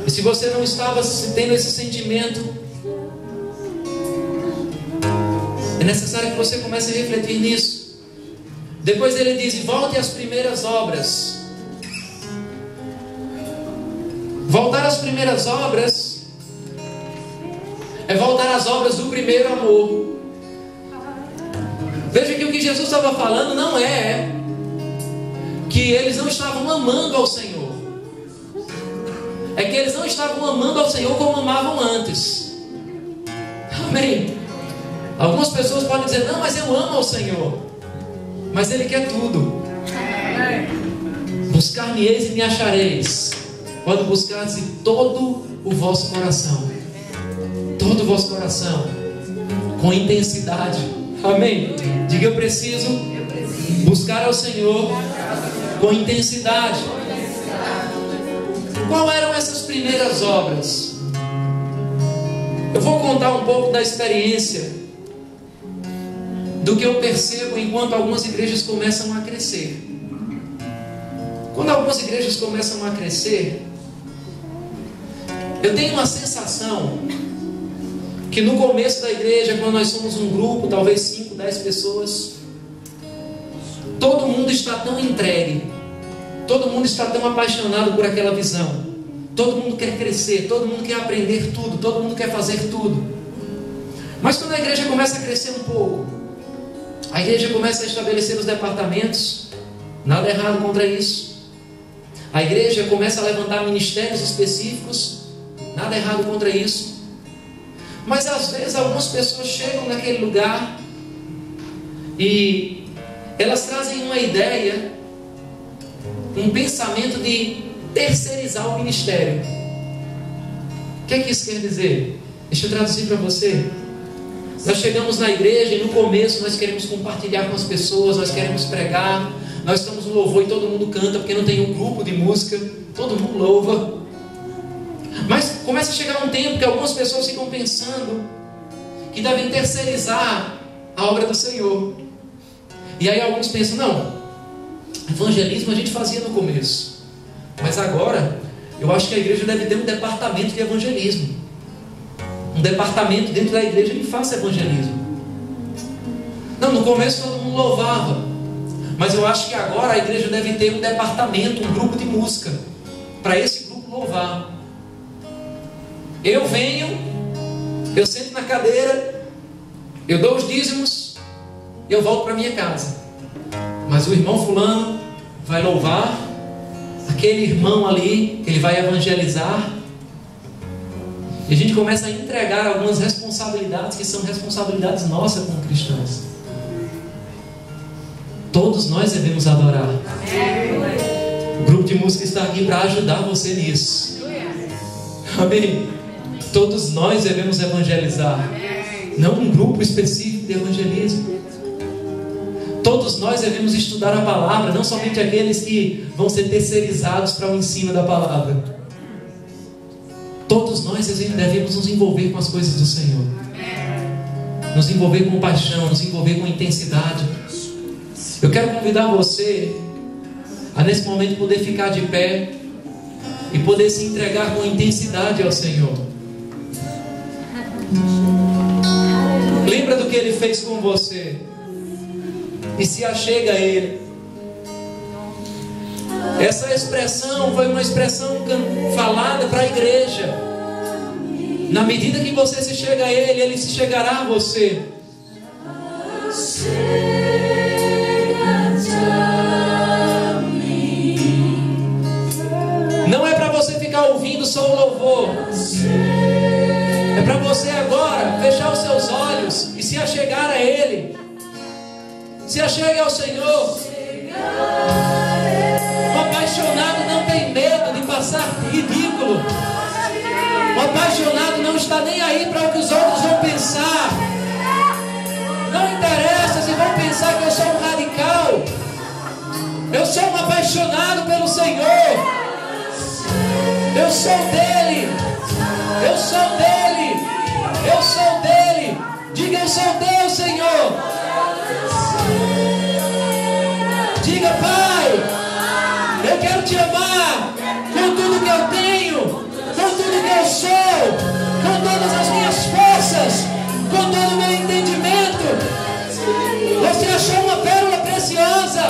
E se você não estava tendo esse sentimento, é necessário que você comece a refletir nisso. Depois ele diz: volte às primeiras obras. Voltar às primeiras obras é voltar às obras do primeiro amor. Veja que o que Jesus estava falando não é que eles não estavam amando ao Senhor, é que eles não estavam amando ao Senhor como amavam antes. Amém? Algumas pessoas podem dizer: não, mas eu amo ao Senhor. Mas Ele quer tudo. Buscar-me-eis e me achareis, quando buscardes de todo o vosso coração. Todo o vosso coração, com intensidade. Amém? Diga: eu preciso buscar ao Senhor com intensidade. Qual eram essas primeiras obras? Eu vou contar um pouco da experiência, do que eu percebo enquanto algumas igrejas começam a crescer. Quando algumas igrejas começam a crescer, eu tenho uma sensação que no começo da igreja, quando nós somos um grupo, talvez 5, 10 pessoas, todo mundo está tão entregue, todo mundo está tão apaixonado por aquela visão, todo mundo quer crescer, todo mundo quer aprender tudo, todo mundo quer fazer tudo. Mas quando a igreja começa a crescer um pouco, a igreja começa a estabelecer os departamentos, nada errado contra isso. A igreja começa a levantar ministérios específicos, nada errado contra isso. Mas às vezes algumas pessoas chegam naquele lugar e elas trazem uma ideia, um pensamento de terceirizar o ministério. O que é que isso quer dizer? Deixa eu traduzir para você. Nós chegamos na igreja e no começo nós queremos compartilhar com as pessoas, nós queremos pregar, nós estamos no louvor e todo mundo canta, porque não tem um grupo de música, todo mundo louva. Mas começa a chegar um tempo que algumas pessoas ficam pensando que devem terceirizar a obra do Senhor. E aí alguns pensam: não, evangelismo a gente fazia no começo, mas agora eu acho que a igreja deve ter um departamento de evangelismo, um departamento dentro da igreja que faça evangelismo. Não, no começo todo mundo louvava, mas eu acho que agora a igreja deve ter um departamento, um grupo de música, para esse grupo louvar. Eu venho, eu sento na cadeira, eu dou os dízimos e eu volto para minha casa. Mas o irmão fulano vai louvar, aquele irmão ali, ele vai evangelizar. E a gente começa a entregar algumas responsabilidades que são responsabilidades nossas como cristãos. Todos nós devemos adorar. O grupo de música está aqui para ajudar você nisso. Amém? Todos nós devemos evangelizar. Não um grupo específico de evangelismo. Todos nós devemos estudar a palavra, não somente aqueles que vão ser terceirizados para o ensino da palavra. Todos nós devemos nos envolver com as coisas do Senhor. Nos envolver com paixão, nos envolver com intensidade. Eu quero convidar você a nesse momento poder ficar de pé e poder se entregar com intensidade ao Senhor. Lembra do que Ele fez com você e se achega a Ele. Essa expressão foi uma expressão falada para a igreja. Na medida que você se chega a Ele, Ele se chegará a você. Não é para você ficar ouvindo só o louvor. É para você agora fechar os seus olhos e se achegar a Ele. Se achegue ao Senhor. Um apaixonado não tem medo de passar ridículo. Um apaixonado não está nem aí para o que os outros vão pensar. Não interessa se vão pensar que eu sou um radical. Eu sou um apaixonado pelo Senhor. Eu sou dele. Eu sou dele. Eu sou dele. Diga: eu sou teu, Senhor. Diga: Pai, eu quero te amar com tudo que eu tenho, com tudo que eu sou, com todas as minhas forças, com todo o meu entendimento. Você achou uma pérola preciosa.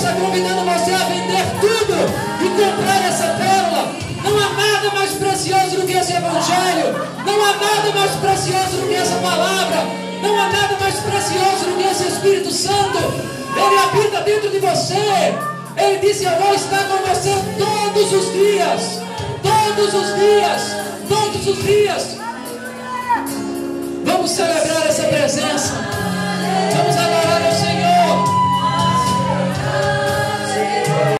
está convidando você a vender tudo e comprar essa pérola. Não há nada mais precioso do que esse Evangelho. Não há nada mais precioso do que essa palavra. Não há nada mais precioso do que esse Espírito Santo. Ele habita dentro de você. Ele disse: eu vou estar com você todos os dias. Todos os dias. Todos os dias. Vamos celebrar essa presença.